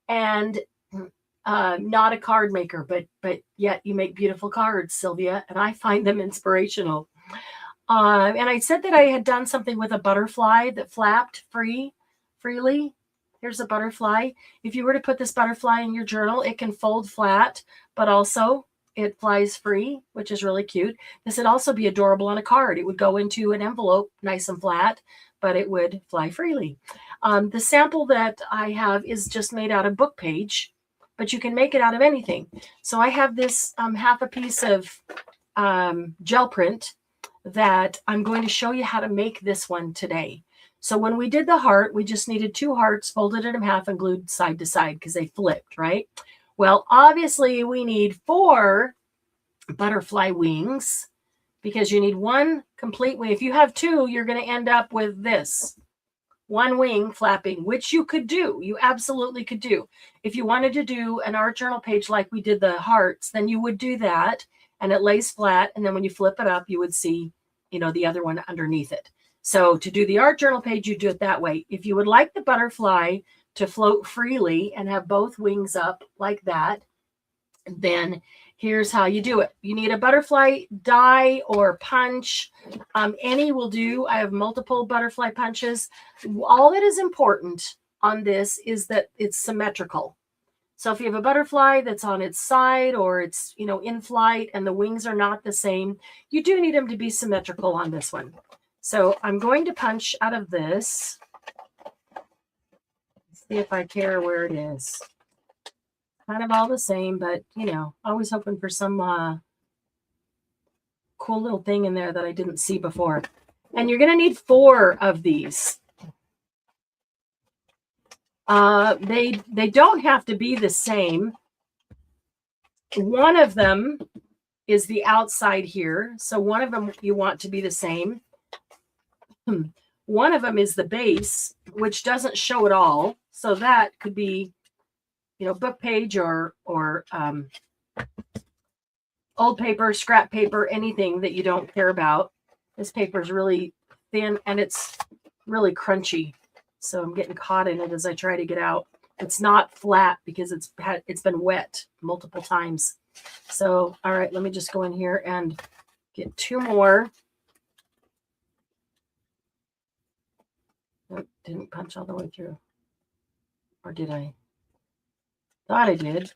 And not a card maker, but yet you make beautiful cards, Sylvia, and I find them inspirational. And I said that I had done something with a butterfly that flapped freely. Here's a butterfly. If you were to put this butterfly in your journal, it can fold flat, but also it flies free, which is really cute. This would also be adorable on a card. It would go into an envelope, nice and flat, but it would fly freely. The sample that I have is just made out of book page, but you can make it out of anything. So I have this half a piece of gel print that I'm going to show you how to make this one today. So when we did the heart, we just needed 2 hearts, folded it in half and glued side to side because they flipped, right? Well, obviously we need 4 butterfly wings because you need 1 complete wing. If you have 2, you're going to end up with this. 1 wing flapping, which you could do. You absolutely could do. If you wanted to do an art journal page like we did the hearts, then you would do that and it lays flat. And then when you flip it up, you would see, the other one underneath it. So to do the art journal page, you do it that way. If you would like the butterfly to float freely and have both wings up like that, then here's how you do it. You need a butterfly die or punch. Any will do. I have multiple butterfly punches. All that is important on this is that it's symmetrical. So if you have a butterfly that's on its side or it's, in flight and the wings are not the same, you do need them to be symmetrical on this one. So I'm going to punch out of this. See if I care where it is. Kind of all the same, but, always hoping for some cool little thing in there that I didn't see before. And you're going to need 4 of these. They don't have to be the same. One of them is the outside here. So one of them you want to be the same. One of them is the base, which doesn't show at all. So that could be, book page or old paper, scrap paper, anything that you don't care about. This paper is really thin and it's really crunchy. So I'm getting caught in it as I try to get out. It's not flat because it's been wet multiple times. So, all right, let me just go in here and get 2 more. Oh, didn't punch all the way through. Or did I? Thought I did.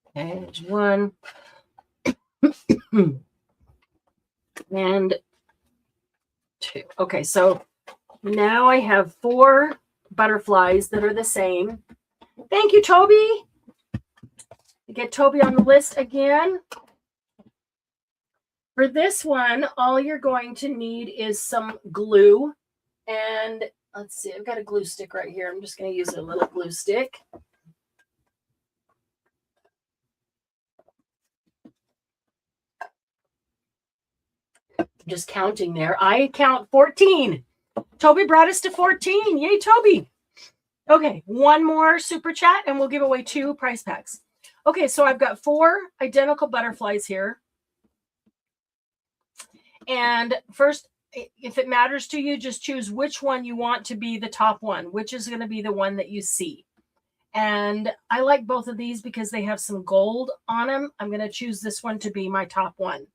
Okay, there's 1. And 2. Okay, so now I have 4 butterflies that are the same. Thank you, Toby. Get Toby on the list again. For this one, all you're going to need is some glue. And let's see, I've got a glue stick right here. I'm just going to use a little glue stick. just counting there. I count 14. Toby brought us to 14. Yay, Toby. Okay, one more super chat and we'll give away 2 prize packs. Okay, so I've got 4 identical butterflies here. And first, if it matters to you, just choose which one you want to be the top one, which is going to be the one that you see. And I like both of these because they have some gold on them. I'm going to choose this one to be my top one.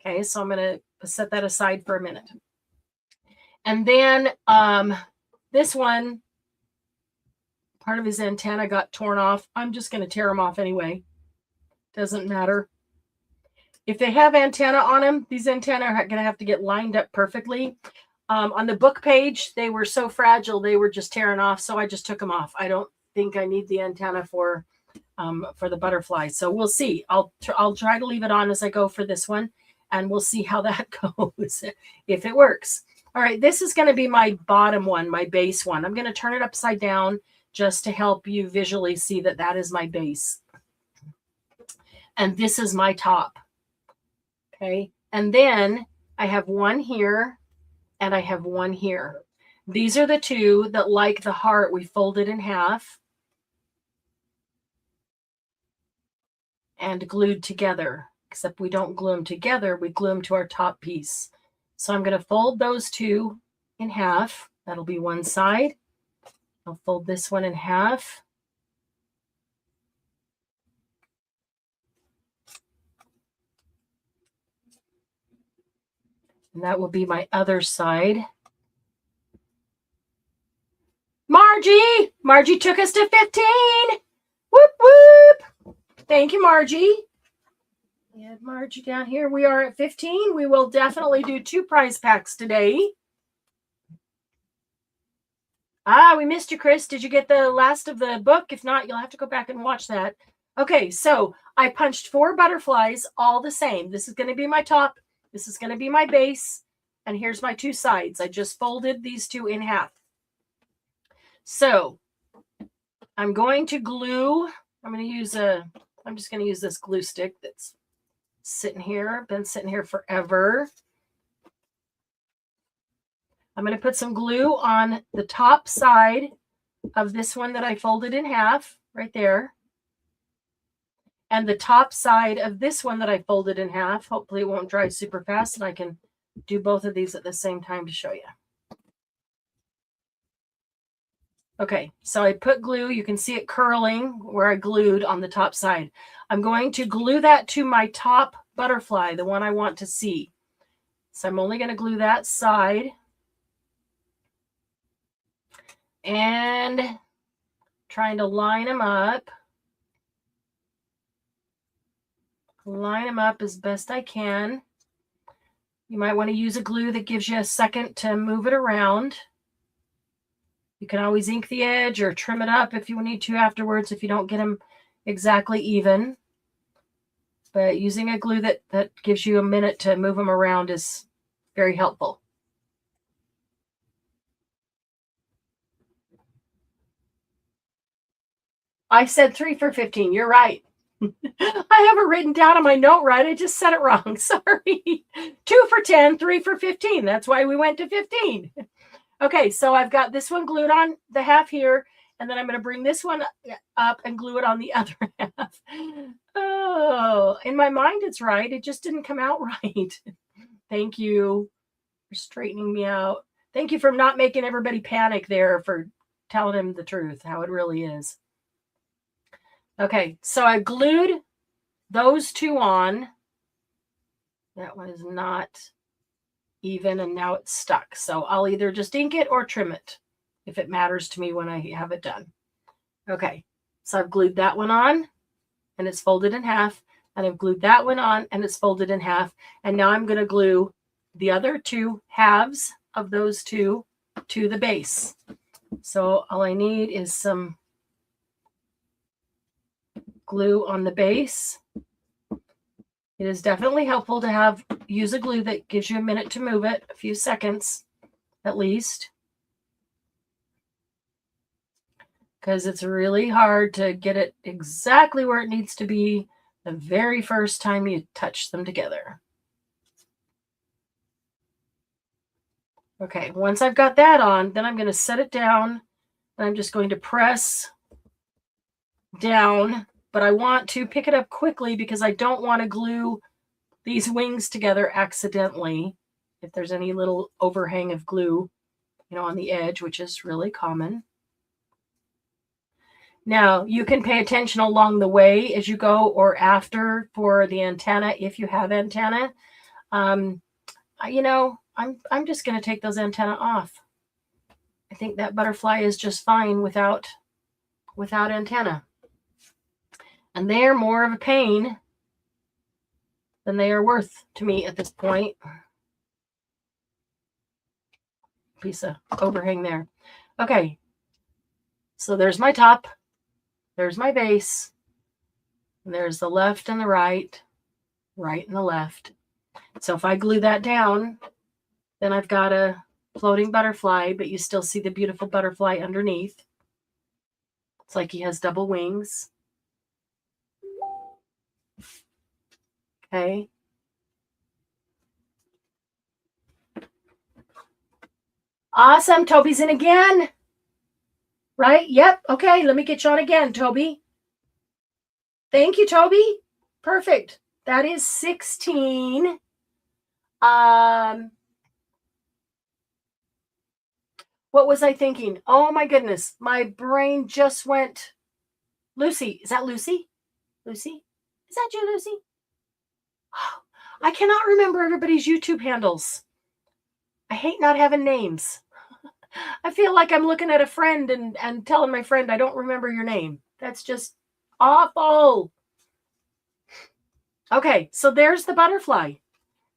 Okay, so I'm going to set that aside for a minute. And then this one, part of his antenna got torn off. I'm just going to tear them off anyway. Doesn't matter. If they have antenna on them, these antennae are going to have to get lined up perfectly. On the book page, they were so fragile, they were just tearing off. So I just took them off. I don't think I need the antenna for the butterfly. So we'll see. I'll try to leave it on as I go for this one. And we'll see how that goes, if it works. All right, this is going to be my bottom one, my base one. I'm going to turn it upside down just to help you visually see that that is my base. And this is my top. Okay, and then I have one here and I have one here. These are the 2 that, like the heart, we folded in half and glued together. Except we don't glue them together, we glue them to our top piece. So I'm going to fold those 2 in half. That'll be one side. I'll fold this one in half. And that will be my other side. Margie! Margie took us to 15! Whoop, whoop! Thank you, Margie. We had Margie down here. We are at 15. We will definitely do 2 prize packs today. We missed you, Chris. Did you get the last of the book? If not, you'll have to go back and watch that. Okay, so I punched 4 butterflies, all the same. This is going to be my top. This is going to be my base. And here's my 2 sides. I just folded these 2 in half. So I'm going to glue. I'm just going to use this glue stick that's sitting here. Been sitting here forever. I'm going to put some glue on the top side of this one that I folded in half, right there. And the top side of this one that I folded in half. Hopefully it won't dry super fast and I can do both of these at the same time to show you. Okay, so I put glue. You can see it curling where I glued on the top side. I'm going to glue that to my top butterfly, the one I want to see. So I'm only going to glue that side. And trying to line them up. Line them up as best I can. You might want to use a glue that gives you a second to move it around. You can always ink the edge or trim it up if you need to afterwards if you don't get them exactly even. But using a glue that gives you a minute to move them around is very helpful. I said 3 for 15. You're right. I have it written down on my note right. I just said it wrong. Sorry. 2 for 10, 3 for 15. That's why we went to 15. Okay, so I've got this one glued on the half here, and then I'm going to bring this one up and glue it on the other half. Oh, in my mind, it's right. It just didn't come out right. Thank you for straightening me out. Thank you for not making everybody panic there, for telling them the truth, how it really is. Okay, so I glued those 2 on. That one is not even, and now it's stuck. So I'll either just ink it or trim it if it matters to me when I have it done. Okay, so I've glued that one on and it's folded in half, and I've glued that one on and it's folded in half. And now I'm going to glue the other 2 halves of those 2 to the base. So all I need is some glue on the base. It is definitely helpful to use a glue that gives you a minute to move it, a few seconds at least, because it's really hard to get it exactly where it needs to be the very first time you touch them together. Okay, once I've got that on, then I'm going to set it down, and I'm just going to press down, but I want to pick it up quickly because I don't want to glue these wings together accidentally. If there's any little overhang of glue, on the edge, which is really common. Now, you can pay attention along the way as you go or after for the antenna, if you have antenna. I'm just going to take those antenna off. I think that butterfly is just fine without antenna. And they're more of a pain than they are worth to me at this point. Piece of overhang there. Okay. So there's my top. There's my base. And there's the left and the right and the left. So if I glue that down, then I've got a floating butterfly, but you still see the beautiful butterfly underneath. It's like he has double wings. Okay. Awesome. Toby's in again. Right? Yep. Okay. Let me get you on again, Toby. Thank you, Toby. Perfect. That is 16. What was I thinking? Oh my goodness. My brain just went. Lucy. Is that Lucy? Lucy? Is that you, Lucy? Oh, I cannot remember everybody's YouTube handles. I hate not having names. I feel like I'm looking at a friend and telling my friend I don't remember your name. That's just awful. Okay, so there's the butterfly.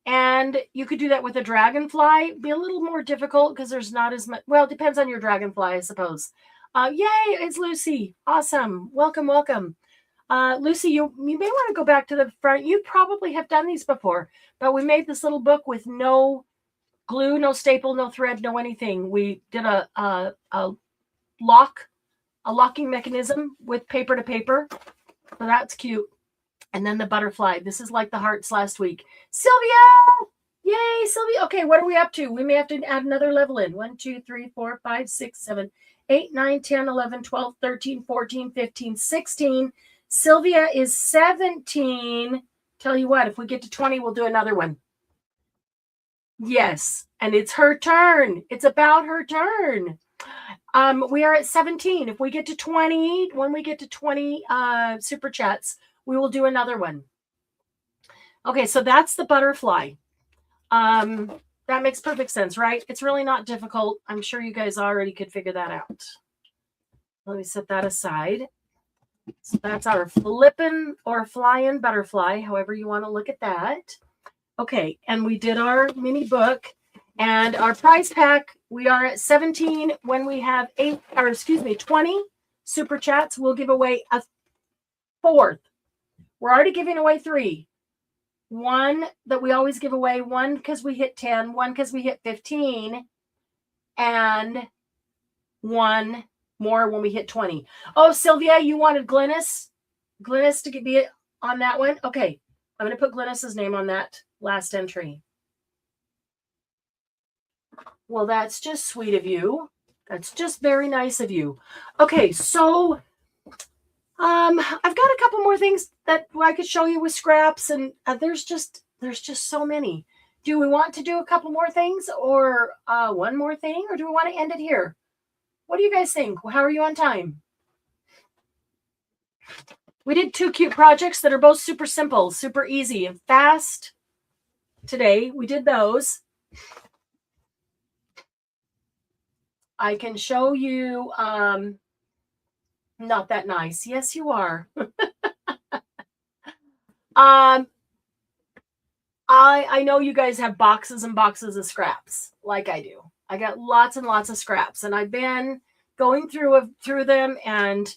And you could do that with a dragonfly. Be a little more difficult because there's not as much. Well, it depends on your dragonfly, I suppose. Yay, it's Lucy. Awesome. Welcome, welcome. Lucy, you may want to go back to the front. You probably have done these before, but we made this little book with no glue, no staple, no thread, no anything. We did a locking mechanism with paper to paper. So that's cute. And then the butterfly. This is like the hearts last week. Sylvia! Yay, Sylvia. Okay, what are we up to? We may have to add another level in. 1, 2, 3, 4, 5, 6, 7, 8, 9, 10, 11, 12, 13, 14, 15, 16. Sylvia is 17. Tell you what, if we get to 20, we'll do another one. Yes, and it's her turn. It's about her turn. We are at 17. If we get to 20, when we get to 20 super chats, we will do another one. Okay, so that's the butterfly. That makes perfect sense, right? It's really not difficult. I'm sure you guys already could figure that out. Let me set that aside. So that's our flippin' or flying butterfly, however you want to look at that. Okay, and we did our mini book and our prize pack. We are at 17. When we have 20 super chats, we'll give away a fourth. We're already giving away 3. One that we always give away, one because we hit 10, one because we hit 15, and one more when we hit 20. Oh, Sylvia, you wanted Glynis to be on that one? Okay, I'm going to put Glynis's name on that last entry. Well, that's just sweet of you. That's just very nice of you. Okay, so I've got a couple more things that I could show you with scraps, and there's just so many. Do we want to do a couple more things or one more thing, or do we want to end it here? What do you guys think? How are you on time? We did 2 cute projects that are both super simple, super easy, and fast today. We did those. I can show you not that nice. Yes, you are. I know you guys have boxes and boxes of scraps like I do. I got lots and lots of scraps, and I've been going through them and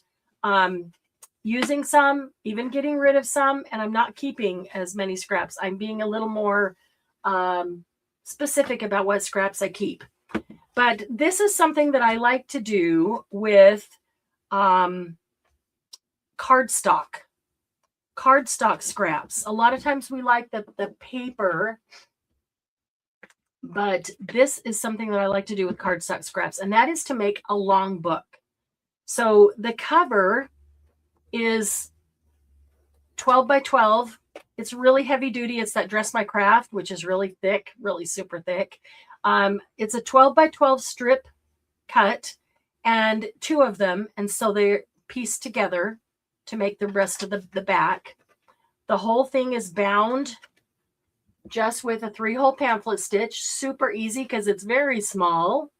using some, even getting rid of some, and I'm not keeping as many scraps. I'm being a little more specific about what scraps I keep. But this is something that I like to do with cardstock scraps. A lot of times we like the paper But this is something that I like to do with cardstock scraps, and that is to make a long book. So the cover is 12 by 12. It's really heavy duty. It's that Dress My Craft, which is really thick, really super thick. It's a 12 by 12 strip cut, and 2 of them. And so they're pieced together to make the rest of the back. The whole thing is bound just with a 3-hole pamphlet stitch. Super easy because it's very small.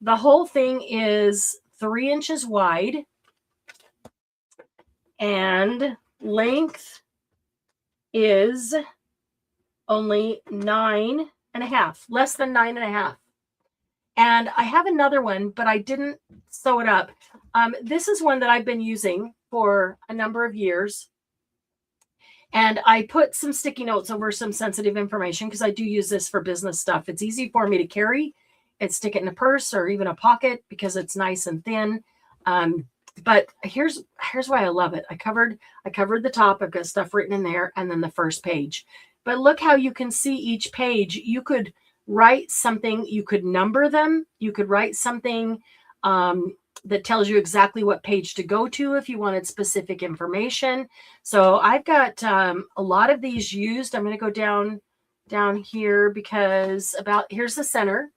The whole thing is 3 inches wide, and length is only 9.5, less than 9.5. And I have another one, but I didn't sew it up. This is one that I've been using for a number of years. And I put some sticky notes over some sensitive information because I do use this for business stuff. It's easy for me to carry. It's stick it in a purse or even a pocket because it's nice and thin. But here's why I love it. I covered the top. I've got stuff written in there, and then the first page. But look how you can see each page. You could write something. You could number them. You could write something that tells you exactly what page to go to if you wanted specific information. So I've got a lot of these used. I'm going to go down here because here's the center.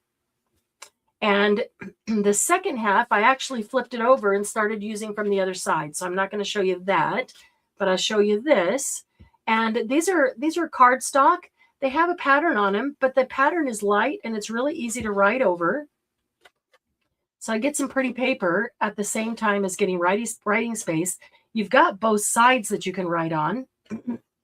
And the second half, I actually flipped it over and started using from the other side. So I'm not going to show you that, but I'll show you this. And these are cardstock. They have a pattern on them, but the pattern is light and it's really easy to write over. So I get some pretty paper at the same time as getting writing space. You've got both sides that you can write on.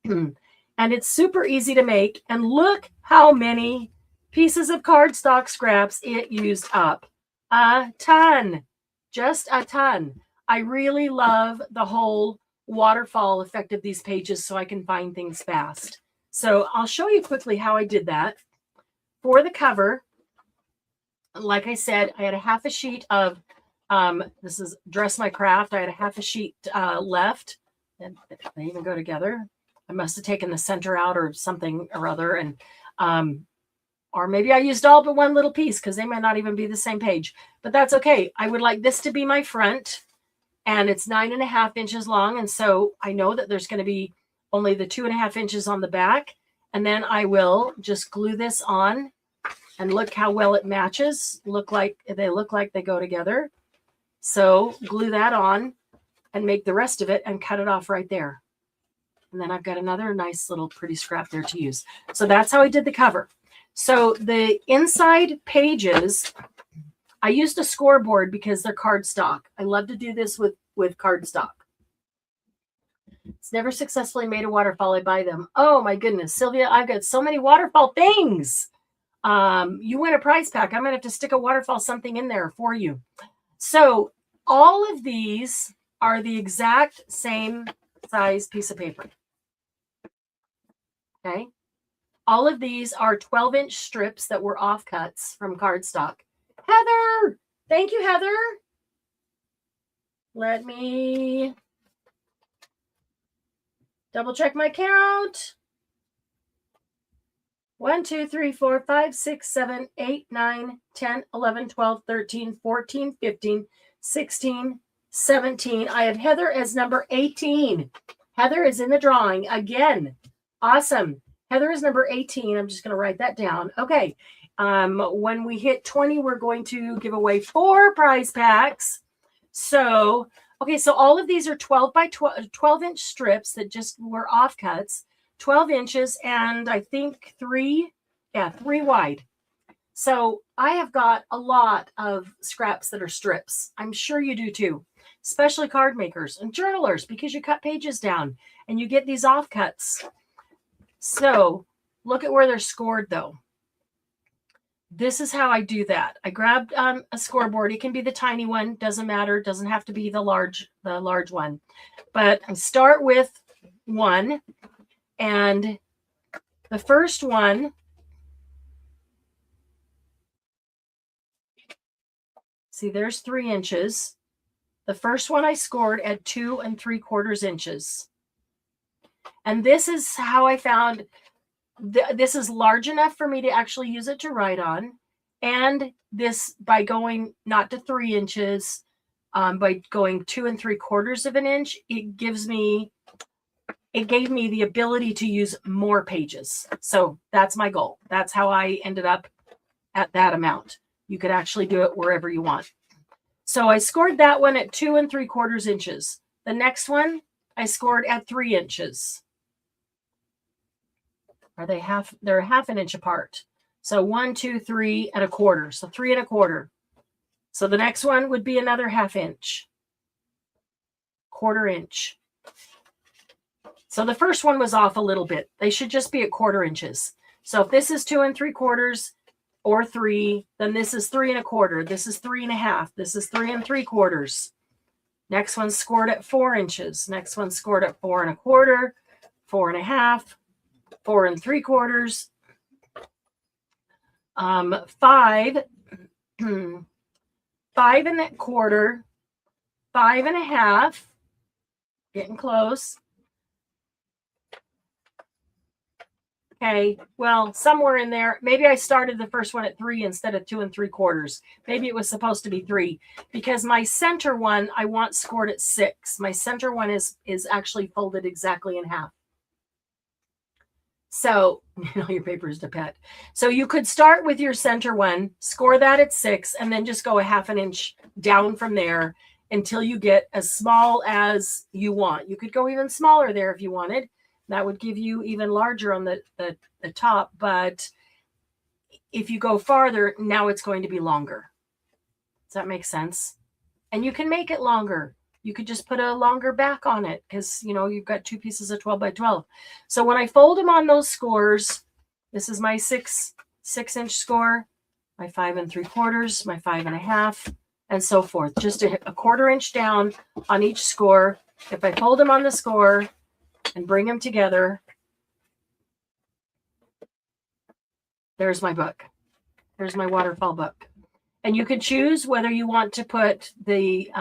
And it's super easy to make. And look how many pieces of cardstock scraps it used up. A ton. Just a ton. I really love the whole waterfall effect of these pages so I can find things fast. So I'll show you quickly how I did that. For the cover, like I said, I had a half a sheet of, this is Dress My Craft. I had a half a sheet left. And they even go together. I must have taken the center out or something or other. And, or maybe I used all but one little piece because they might not even be the same page. But that's okay. I would like this to be my front. And it's 9.5 inches long. And so I know that there's going to be only the 2.5 inches on the back. And then I will just glue this on. And look how well it matches. They look like they go together. So glue that on and make the rest of it and cut it off right there. And then I've got another nice little pretty scrap there to use. So that's how I did the cover. So the inside pages, I used a scoreboard because they're cardstock. I love to do this with cardstock. It's never successfully made a waterfall. I buy them. Oh my goodness, Sylvia, I've got so many waterfall things. You win a prize pack. I'm going to have to stick a waterfall something in there for you. So all of these are the exact same size piece of paper. Okay. All of these are 12-inch strips that were offcuts from cardstock. Heather! Thank you, Heather. Let me double check my count. 1, 2, 3, 4, 5, 6, 7, 8, 9, 10, 11, 12, 13, 14, 15, 16, 17. I have Heather as number 18. Heather is in the drawing again. Awesome. Heather is number 18. I'm just going to write that down. Okay. When we hit 20, we're going to give away 4 prize packs. So, okay. So all of these are 12 by 12-inch strips that just were offcuts. 12 inches and I think 3 wide. So I have got a lot of scraps that are strips. I'm sure you do too, especially card makers and journalers because you cut pages down and you get these offcuts. So look at where they're scored though. This is how I do that. I grabbed a scoreboard. It can be the tiny one, doesn't matter. It doesn't have to be the large one. But I start with 1. And the first one, see, there's 3 inches. The first one I scored at 2 3/4 inches. And this is how I found this is large enough for me to actually use it to write on. And this, by going not to 3 inches, by going 2 3/4 of an inch, it gave me the ability to use more pages. So that's my goal. That's how I ended up at that amount. You could actually do it wherever you want. So I scored that one at 2 3/4 inches. The next one I scored at 3 inches. They're half an inch apart. So 1, 2, 3 1/4. So 3 1/4. So the next one would be another half inch, 1/4 inch. So the first one was off a little bit. They should just be at 1/4 inches. So if this is 2 3/4 or 3, then this is 3 1/4. This is 3 1/2. This is 3 3/4. Next one scored at 4 inches. Next one scored at 4 1/4, 4 1/2, 4 3/4, 5, 5 1/4, 5 1/2, getting close. Okay, well, somewhere in there, maybe I started the first one at 3 instead of 2 3/4. Maybe it was supposed to be 3, because my center one I want scored at 6. My center one is actually folded exactly in half. So, your paper is to pet. So you could start with your center one, score that at 6, and then just go a half an inch down from there until you get as small as you want. You could go even smaller there if you wanted. That would give you even larger on the top. But if you go farther, now it's going to be longer. Does that make sense? And you can make it longer. You could just put a longer back on it because, you've got 2 pieces of 12 by 12. So when I fold them on those scores, this is my 6 inch score, my 5 3/4, my 5 1/2, and so forth. Just a 1/4 inch down on each score. If I fold them on the score and bring them together, there's my book. There's my waterfall book. And you can choose whether you want to put the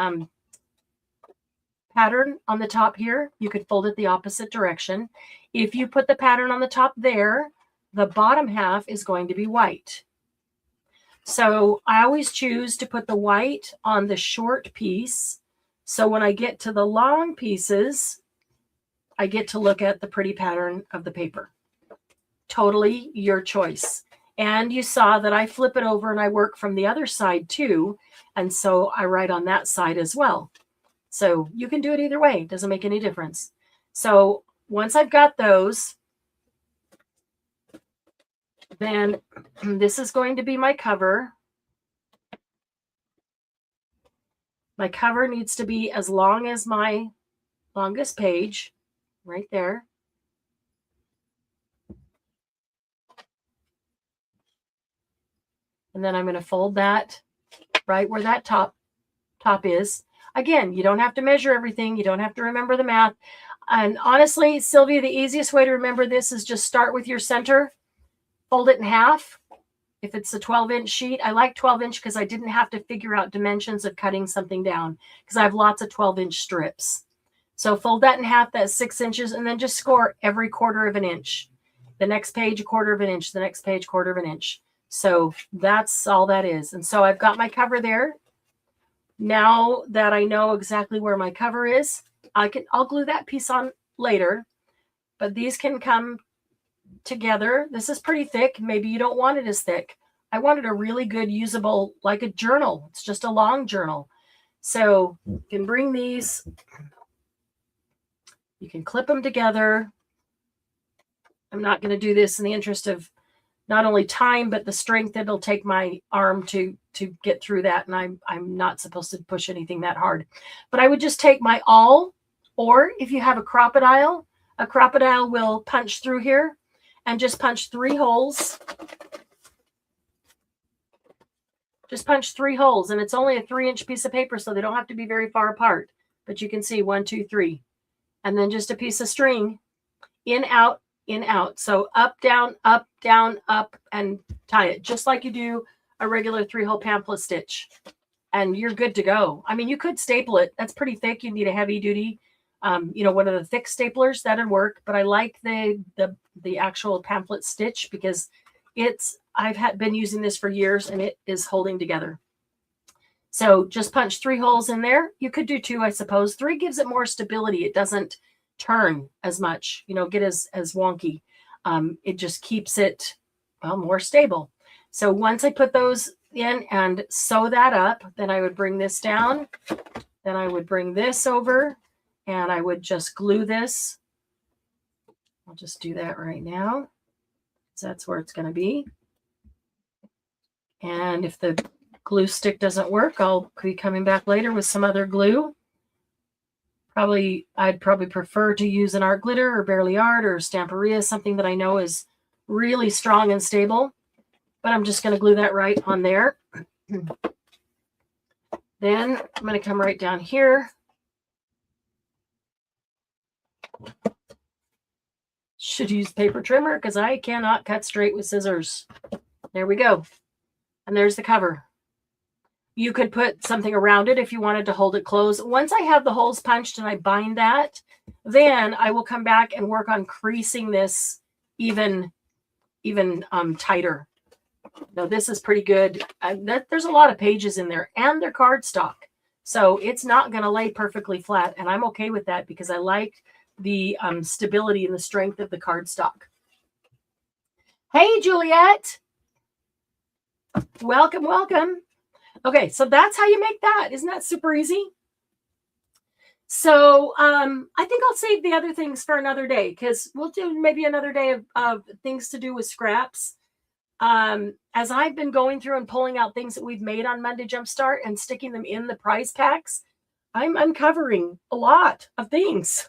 pattern on the top here. You could fold it the opposite direction. If you put the pattern on the top there, the bottom half is going to be white. So I always choose to put the white on the short piece. So when I get to the long pieces, I get to look at the pretty pattern of the paper. Totally your choice. And you saw that I flip it over and I work from the other side too. And so I write on that side as well. So you can do it either way. It doesn't make any difference. So once I've got those, then this is going to be my cover. My cover needs to be as long as my longest page, right there. And then I'm going to fold that right where that top is. Again, you don't have to measure everything. You don't have to remember the math. And honestly, Sylvia, the easiest way to remember this is just start with your center, fold it in half. If it's a 12-inch sheet, I like 12-inch because I didn't have to figure out dimensions of cutting something down because I have lots of 12-inch strips. So fold that in half, that's 6 inches, and then just score every 1/4 of an inch. The next page, 1/4 of an inch. The next page, 1/4 of an inch. So that's all that is. And so I've got my cover there. Now that I know exactly where my cover is, I'll glue that piece on later, but these can come together. This is pretty thick. Maybe you don't want it as thick. I wanted a really good usable, like a journal. It's just a long journal. So you can bring these, you can clip them together. I'm not going to do this in the interest of not only time, but the strength it'll take my arm to get through that. And I'm not supposed to push anything that hard. But I would just take my awl, or if you have a crocodile will punch through here and just punch 3 holes. Just punch 3 holes. And it's only a 3-inch piece of paper, so they don't have to be very far apart. But you can see 1, 2, 3. And then just a piece of string, in, out, in, out. So up, down, up, and tie it just like you do a regular 3-hole pamphlet stitch. And you're good to go. I mean, you could staple it. That's pretty thick. You need a heavy duty one of the thick staplers, that'd work. But I like the actual pamphlet stitch because I've been using this for years and it is holding together. So just punch 3 holes in there. You could do 2, I suppose. 3 gives it more stability. It doesn't turn as much, get as wonky. It just keeps it, more stable. So once I put those in and sew that up, then I would bring this down. Then I would bring this over and I would just glue this. I'll just do that right now. So that's where it's going to be. And if the glue stick doesn't work, I'll be coming back later with some other glue. I'd probably prefer to use an art glitter or Barely Art or Stamperia, something that I know is really strong and stable. But I'm just going to glue that right on there. Then I'm going to come right down here. Should use paper trimmer because I cannot cut straight with scissors. There we go. And there's the cover. You could put something around it if you wanted to hold it closed. Once I have the holes punched and I bind that, then I will come back and work on creasing this even tighter. Now this is pretty good. There's a lot of pages in there and they're cardstock. So it's not going to lay perfectly flat. And I'm okay with that because I like the stability and the strength of the cardstock. Hey, Juliet. Welcome, welcome. Okay, so that's how you make that. Isn't that super easy? So I think I'll save the other things for another day because we'll do maybe another day of things to do with scraps. As I've been going through and pulling out things that we've made on Monday Jumpstart and sticking them in the prize packs, I'm uncovering a lot of things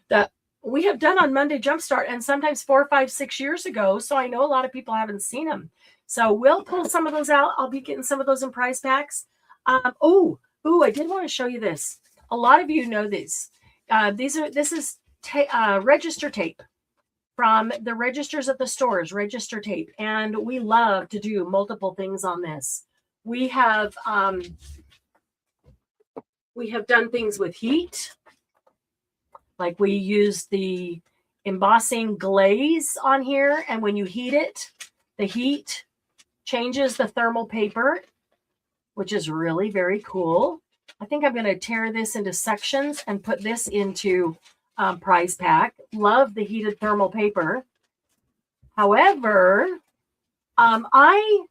that we have done on Monday Jumpstart and sometimes 4, 5, 6 years ago. So I know a lot of people haven't seen them. So we'll pull some of those out. I'll be getting some of those in prize packs. I did want to show you this. A lot of you know these. This is register tape from the registers at the stores, register tape. And we love to do multiple things on this. We have done things with heat. Like we use the embossing glaze on here. And when you heat it, the heat changes the thermal paper, which is really very cool. I think I'm going to tear this into sections and put this into prize pack. Love the heated thermal paper. However, I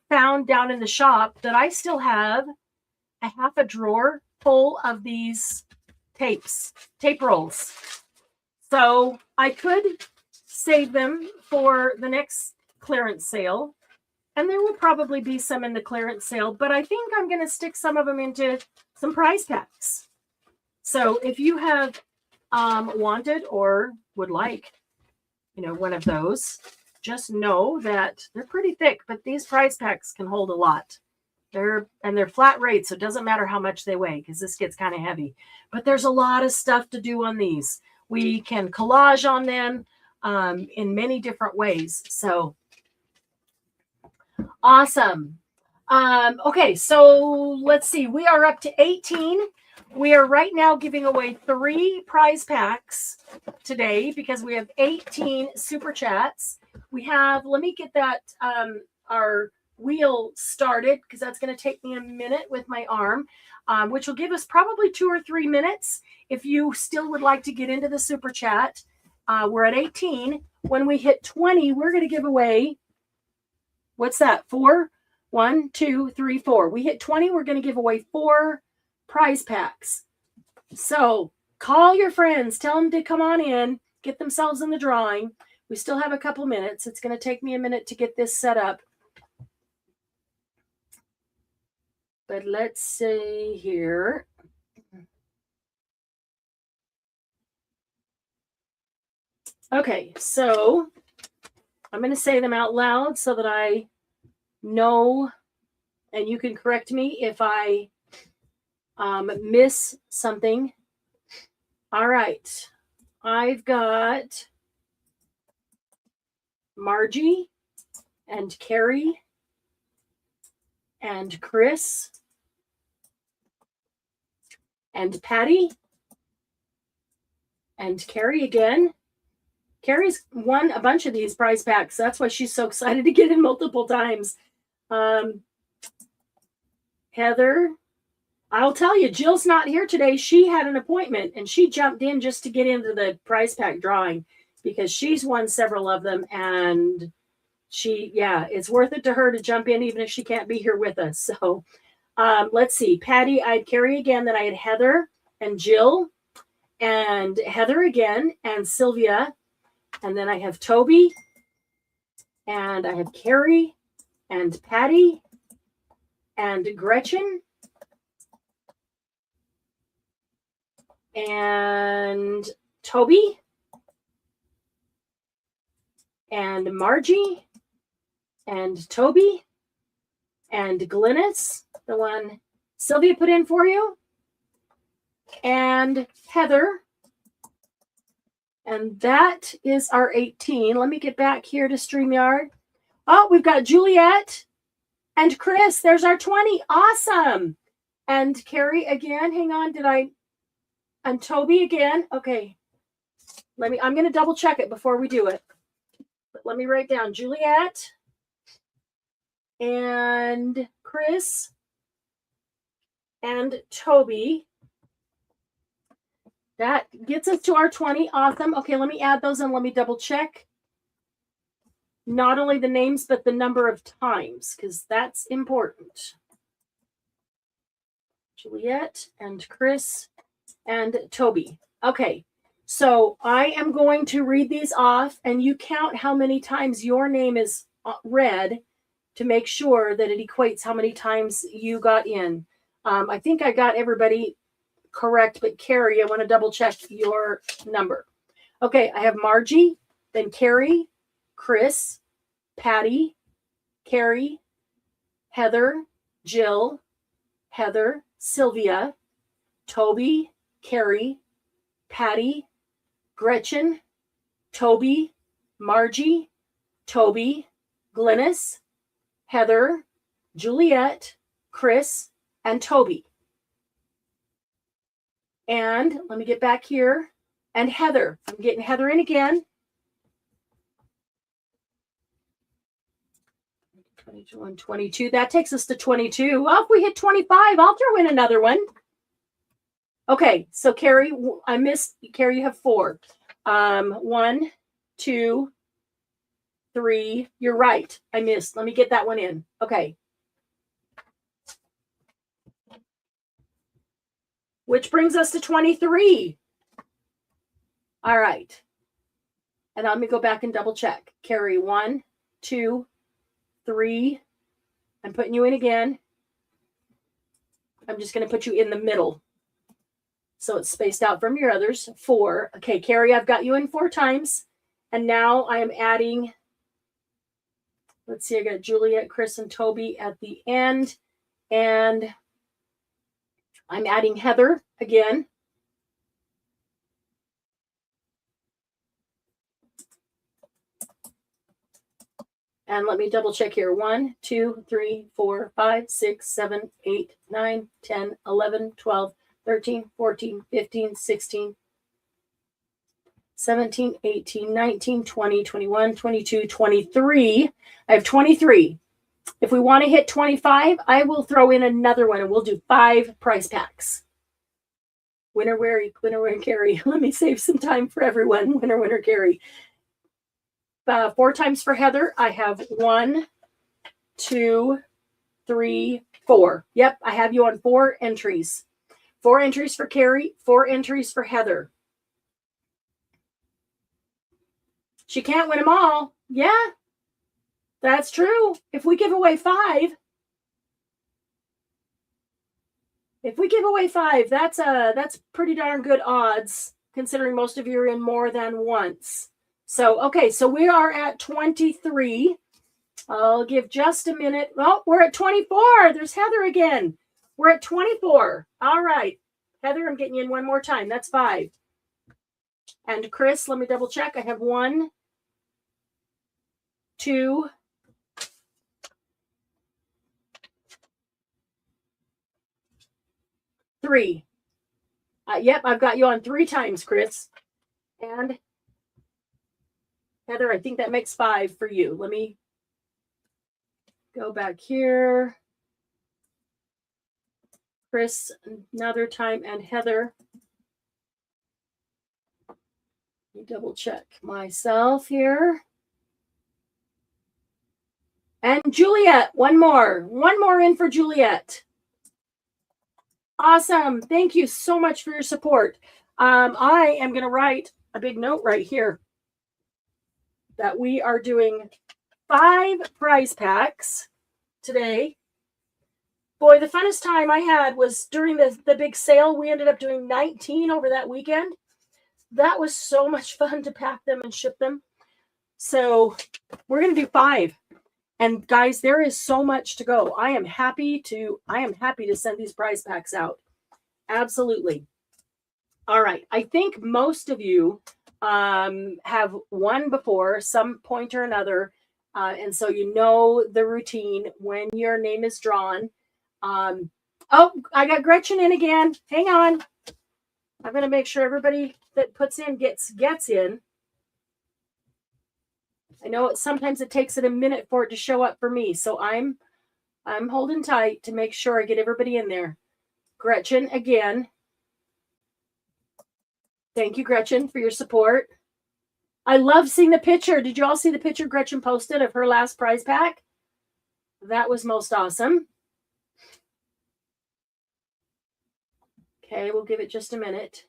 found down in the shop that I still have a half a drawer full of these tape rolls. So I could save them for the next clearance sale. And there will probably be some in the clearance sale, but I think I'm going to stick some of them into some prize packs. So if you have wanted or would like, one of those, just know that they're pretty thick, but these prize packs can hold a lot. They're flat rate, so it doesn't matter how much they weigh because this gets kind of heavy. But there's a lot of stuff to do on these. We can collage on them in many different ways. So awesome. Okay, so let's see. We are up to 18. We are right now giving away 3 prize packs today because we have 18 super chats. We have, let me get that, our wheel started because that's going to take me a minute with my arm, which will give us probably 2 or 3 minutes. If you still would like to get into the super chat, we're at 18. When we hit 20, we're going to give away, what's that? 4? 1, 2, 3, 4. We hit 20, we're going to give away 4 prize packs. So call your friends, tell them to come on in, get themselves in the drawing. We still have a couple minutes. It's going to take me a minute to get this set up. But let's see here. Okay, so I'm going to say them out loud so that I know, and you can correct me if I miss something. All right. I've got Margie and Carrie and Chris and Patty And Carrie again. Carrie's won a bunch of these prize packs. That's why she's so excited to get in multiple times. Heather, I'll tell you, Jill's not here today. She had an appointment and she jumped in just to get into the prize pack drawing because she's won several of them. And it's worth it to her to jump in even if she can't be here with us. So let's see. Patty, I had Carrie again. Then I had Heather and Jill and Heather again and Sylvia. And then I have Toby and I have Carrie and Patty and Gretchen and Toby and Margie and Toby and Glynis, the one Sylvia put in for you, and Heather. And that is our 18. Let me get back here to StreamYard. Oh, we've got Juliet and Chris. There's our 20. Awesome. And Carrie again. Hang on. And Toby again. Okay. I'm going to double check it before we do it. But let me write down Juliet and Chris and Toby. That gets us to our 20. Awesome. Okay, let me add those and let me double check. Not only the names, but the number of times, because that's important. Juliet and Chris and Toby. Okay, so I am going to read these off, and you count how many times your name is read to make sure that it equates how many times you got in. I think I got everybody correct, but Carrie, I want to double check your number. Okay, I have Margie, then Carrie, Chris, Patty, Carrie, Heather, Jill, Heather, Sylvia, Toby, Carrie, Patty, Gretchen, Toby, Margie, Toby, Glynis, Heather, Juliet, Chris, and Toby. And let me get back here. And Heather. I'm getting Heather in again. 21, 22. That takes us to 22. Well, if we hit 25, I'll throw in another one. Okay, so Carrie, I missed. Carrie, you have 4. 1, 2, 3. You're right. I missed. Let me get that one in. Okay. Which brings us to 23. All right. And let me go back and double check. Carrie, 1, 2, 3. I'm putting you in again. I'm just going to put you in the middle, so it's spaced out from your others. 4. Okay, Carrie, I've got you in 4 times. And now I am adding, let's see, I got Juliet, Chris, and Toby at the end. And I'm adding Heather again. And let me double check here. 1, 2, 3, 4, 5, 6, 7, 8, 9, 10, 11, 12, 13, 14, 15, 16, 17, 18, 19, 20, 21, 22, 23. I have 23. If we want to hit 25, I will throw in another one and we'll do 5 prize packs. Winner, carry. Let me save some time for everyone. Winner, carry. 4 times for Heather. I have 1, 2, 3, 4. Yep, I have you on 4 entries. 4 entries for Carrie, 4 entries for Heather. She can't win them all. Yeah, that's true. If we give away 5, that's pretty darn good odds, considering most of you are in more than once. So, okay, so we are at 23. I'll give just a minute. Oh, we're at 24. There's Heather again. We're at 24. All right. Heather, I'm getting you in one more time. That's 5. And Chris, let me double check. I have 1, 2, 3. Yep, I've got you on 3 times, Chris. And Heather, I think that makes 5 for you. Let me go back here. Chris, another time, and Heather. Let me double check myself here. And Juliet, one more in for Juliet. Awesome. Thank you so much for your support. I am going to write a big note right here that we are doing 5 prize packs today. Boy, the funnest time I had was during the big sale. We ended up doing 19 over that weekend. That was so much fun to pack them and ship them. So we're going to do 5. And guys, there is so much to go. I am happy to send these prize packs out. Absolutely. All right. I think most of you have won before, some point or another. And so you know the routine when your name is drawn. Oh, I got Gretchen in again. Hang on. I'm going to make sure everybody that puts in gets in. I know sometimes it takes it a minute for it to show up for me, so I'm holding tight to make sure I get everybody in there. Gretchen again. Thank you, Gretchen, for your support. I love seeing the picture. Did you all see the picture Gretchen posted of her last prize pack? That was most awesome. Okay, we'll give it just a minute.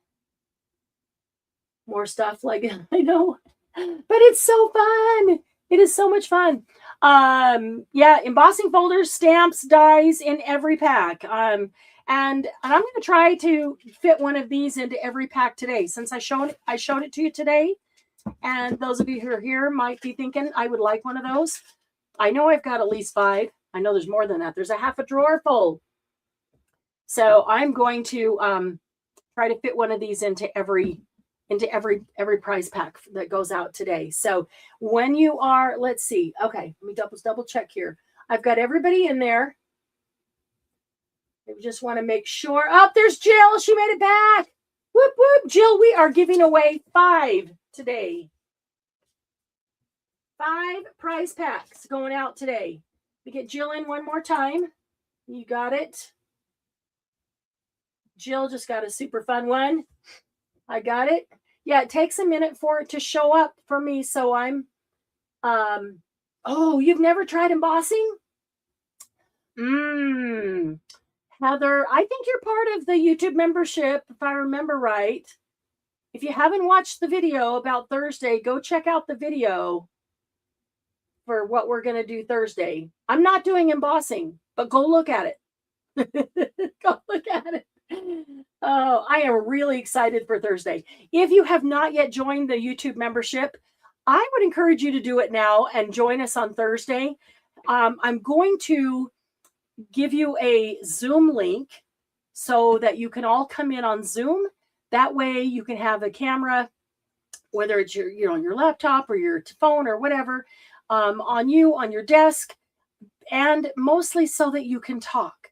More stuff like I know, but it's so fun. It is so much fun. Yeah, embossing folders, stamps, dies in every pack. And I'm going to try to fit one of these into every pack today, since I showed it to you today. And those of you who are here might be thinking, I would like one of those. I know I've got at least 5. I know there's more than that. There's a half a drawer full. So I'm going to try to fit one of these into every prize pack that goes out today. So when you are, let's see. Okay, let me double check here. I've got everybody in there. I just want to make sure. Oh, there's Jill. She made it back. Whoop, whoop. Jill, we are giving away 5 today. 5 prize packs going out today. We get Jill in one more time. You got it. Jill just got a super fun one. I got it. Yeah, it takes a minute for it to show up for me. So I'm, oh, you've never tried embossing? Heather, I think you're part of the YouTube membership, if I remember right. If you haven't watched the video about Thursday, go check out the video for what we're going to do Thursday. I'm not doing embossing, but go look at it. Go look at it. Oh, I am really excited for Thursday. If you have not yet joined the YouTube membership, I would encourage you to do it now and join us on Thursday. I'm going to give you a Zoom link so that you can all come in on Zoom. That way you can have a camera, whether it's your laptop or your phone or whatever, on your desk, and mostly so that you can talk,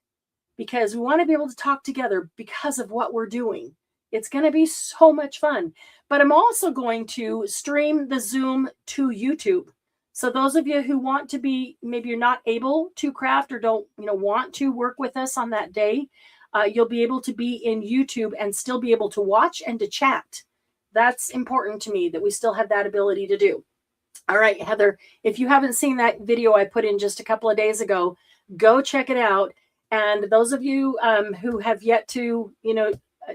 because we want to be able to talk together because of what we're doing. It's going to be so much fun. But I'm also going to stream the Zoom to YouTube. So those of you who want to be, maybe you're not able to craft or don't want to work with us on that day, you'll be able to be in YouTube and still be able to watch and to chat. That's important to me, that we still have that ability to do. All right, Heather, if you haven't seen that video I put in just a couple of days ago, go check it out. And those of you who have yet to,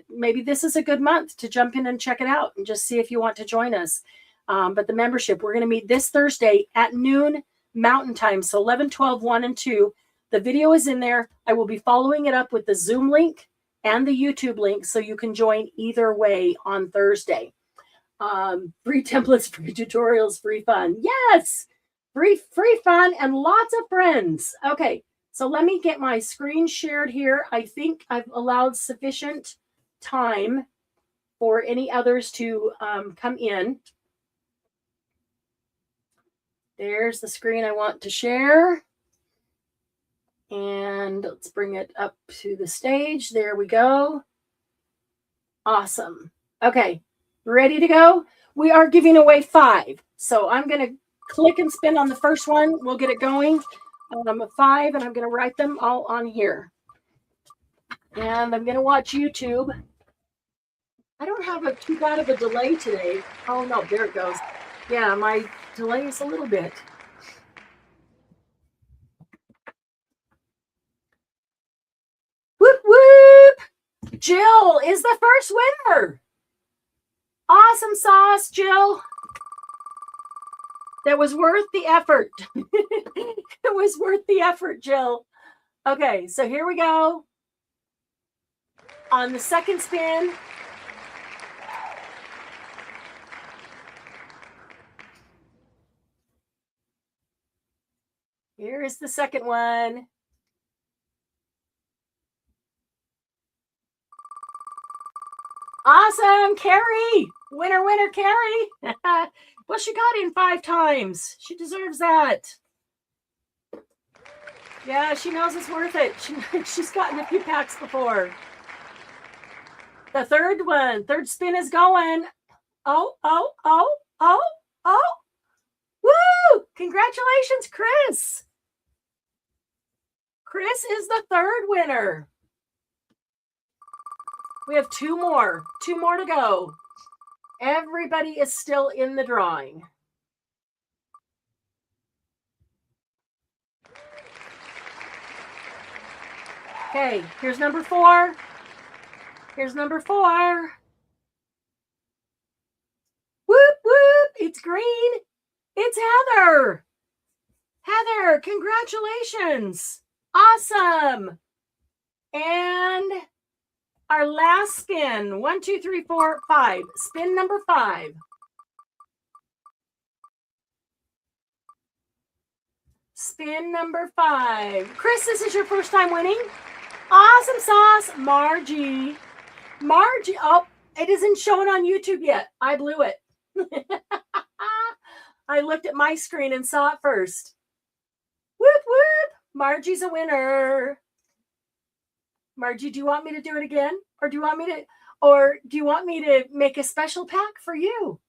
maybe this is a good month to jump in and check it out and just see if you want to join us. But the membership, we're going to meet this Thursday at noon Mountain Time. So 11, 12, 1, and 2. The video is in there. I will be following it up with the Zoom link and the YouTube link so you can join either way on Thursday. Free templates, free tutorials, free fun. Yes, free fun and lots of friends. Okay, so let me get my screen shared here. I think I've allowed sufficient time for any others to come in. There's the screen I want to share. And let's bring it up to the stage. There we go. Awesome. Okay. Ready to go? We are giving away 5. So I'm going to click and spin on the first one. We'll get it going. 5, and I'm going to write them all on here. And I'm going to watch YouTube. I don't have too bad of a delay today. Oh, no, there it goes. Yeah, my delay is a little bit. Whoop, whoop! Jill is the first winner. Awesome sauce, Jill. That was worth the effort. It was worth the effort, Jill. Okay, so here we go. On the second spin. Here is the second one. Awesome, Carrie. Winner, winner, Carrie. Well, she got in 5 times. She deserves that. Yeah, she knows it's worth it. She's gotten a few packs before. The third one, third spin is going. Oh, oh, oh, oh, oh. Woo! Congratulations, Chris. Chris is the third winner. We have 2 more. 2 more to go. Everybody is still in the drawing. Okay, here's number 4. Here's number 4. Whoop, whoop. It's green. It's Heather. Heather, congratulations. Awesome. And our last spin. 1, 2, 3, 4, 5. Spin number 5. Spin number 5. Chris, this is your first time winning. Awesome sauce, Margie. Margie, oh, it isn't showing on YouTube yet. I blew it. I looked at my screen and saw it first. Whoop, whoop. Margie's a winner. Margie, do you want me to do it again? Or do you want me to make a special pack for you?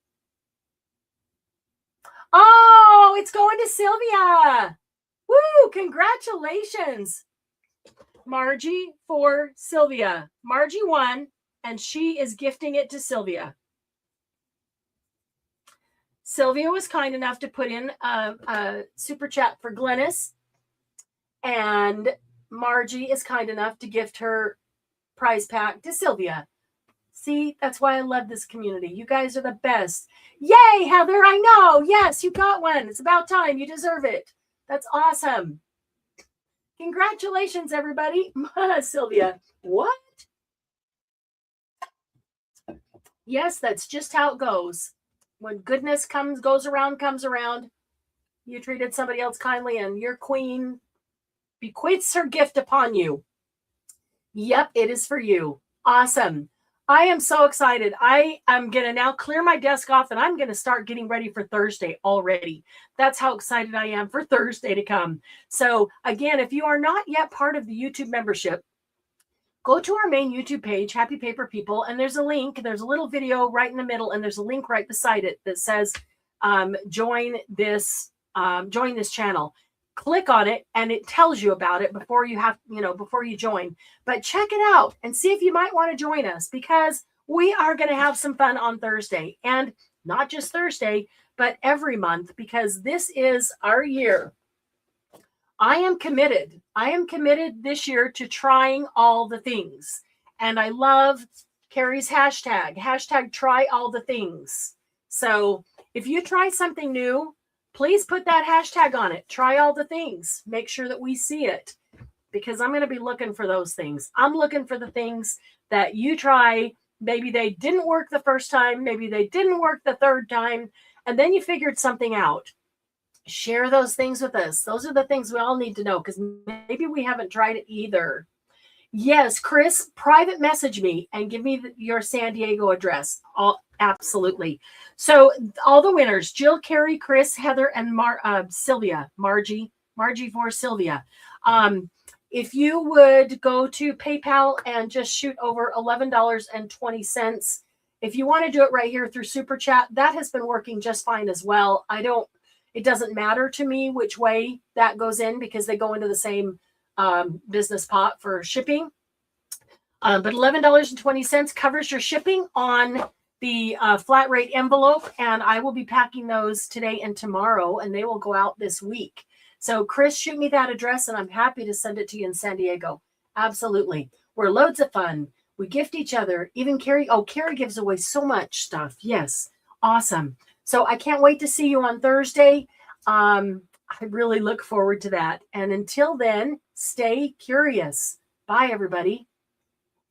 Oh, it's going to Sylvia. Woo, congratulations. Margie for Sylvia. Margie won, and she is gifting it to Sylvia. Sylvia was kind enough to put in a super chat for Glennis, and Margie is kind enough to gift her prize pack to Sylvia. See, that's why I love this community. You guys are the best. Yay, Heather, I know. Yes, you got one. It's about time. You deserve it. That's awesome. Congratulations, everybody. Sylvia, what? Yes, that's just how it goes. When goodness goes around, comes around, you treated somebody else kindly, and your queen bequeaths her gift upon you. Yep, it is for you. Awesome. I am so excited. I am going to now clear my desk off, and I'm going to start getting ready for Thursday already. That's how excited I am for Thursday to come. So again, if you are not yet part of the YouTube membership, go to our main YouTube page, Happy Paper People, and there's a link. There's a little video right in the middle, and there's a link right beside it that says join this channel. Click on it, and it tells you about it before you join. But check it out and see if you might want to join us, because we are going to have some fun on Thursday, and not just Thursday, but every month, because this is our year. I am committed. I am committed this year to trying all the things. And I love Carrie's hashtag try all the things. So if you try something new, please put that hashtag on it. Try all the things. Make sure that we see it, because I'm going to be looking for those things. I'm looking for the things that you try. Maybe they didn't work the first time. Maybe they didn't work the third time. And then you figured something out. Share those things with us. Those are the things we all need to know, because maybe we haven't tried it either. Yes, Chris, private message me and give me your San Diego address. Absolutely. So all the winners, Jill, Carrie, Chris, Heather, and Sylvia, Margie for Sylvia. If you would go to PayPal and just shoot over $11.20 If you want to do it right here through Super Chat, that has been working just fine as well. It doesn't matter to me which way that goes in because they go into the same business pot for shipping. But $11.20 covers your shipping on the flat rate envelope, and I will be packing those today and tomorrow, and they will go out this week. So Chris, shoot me that address, and I'm happy to send it to you in San Diego. Absolutely. We're loads of fun. We gift each other. Even Carrie. Oh, Carrie gives away so much stuff. Yes. Awesome. So I can't wait to see you on Thursday. I really look forward to that. And until then, stay curious. Bye, everybody.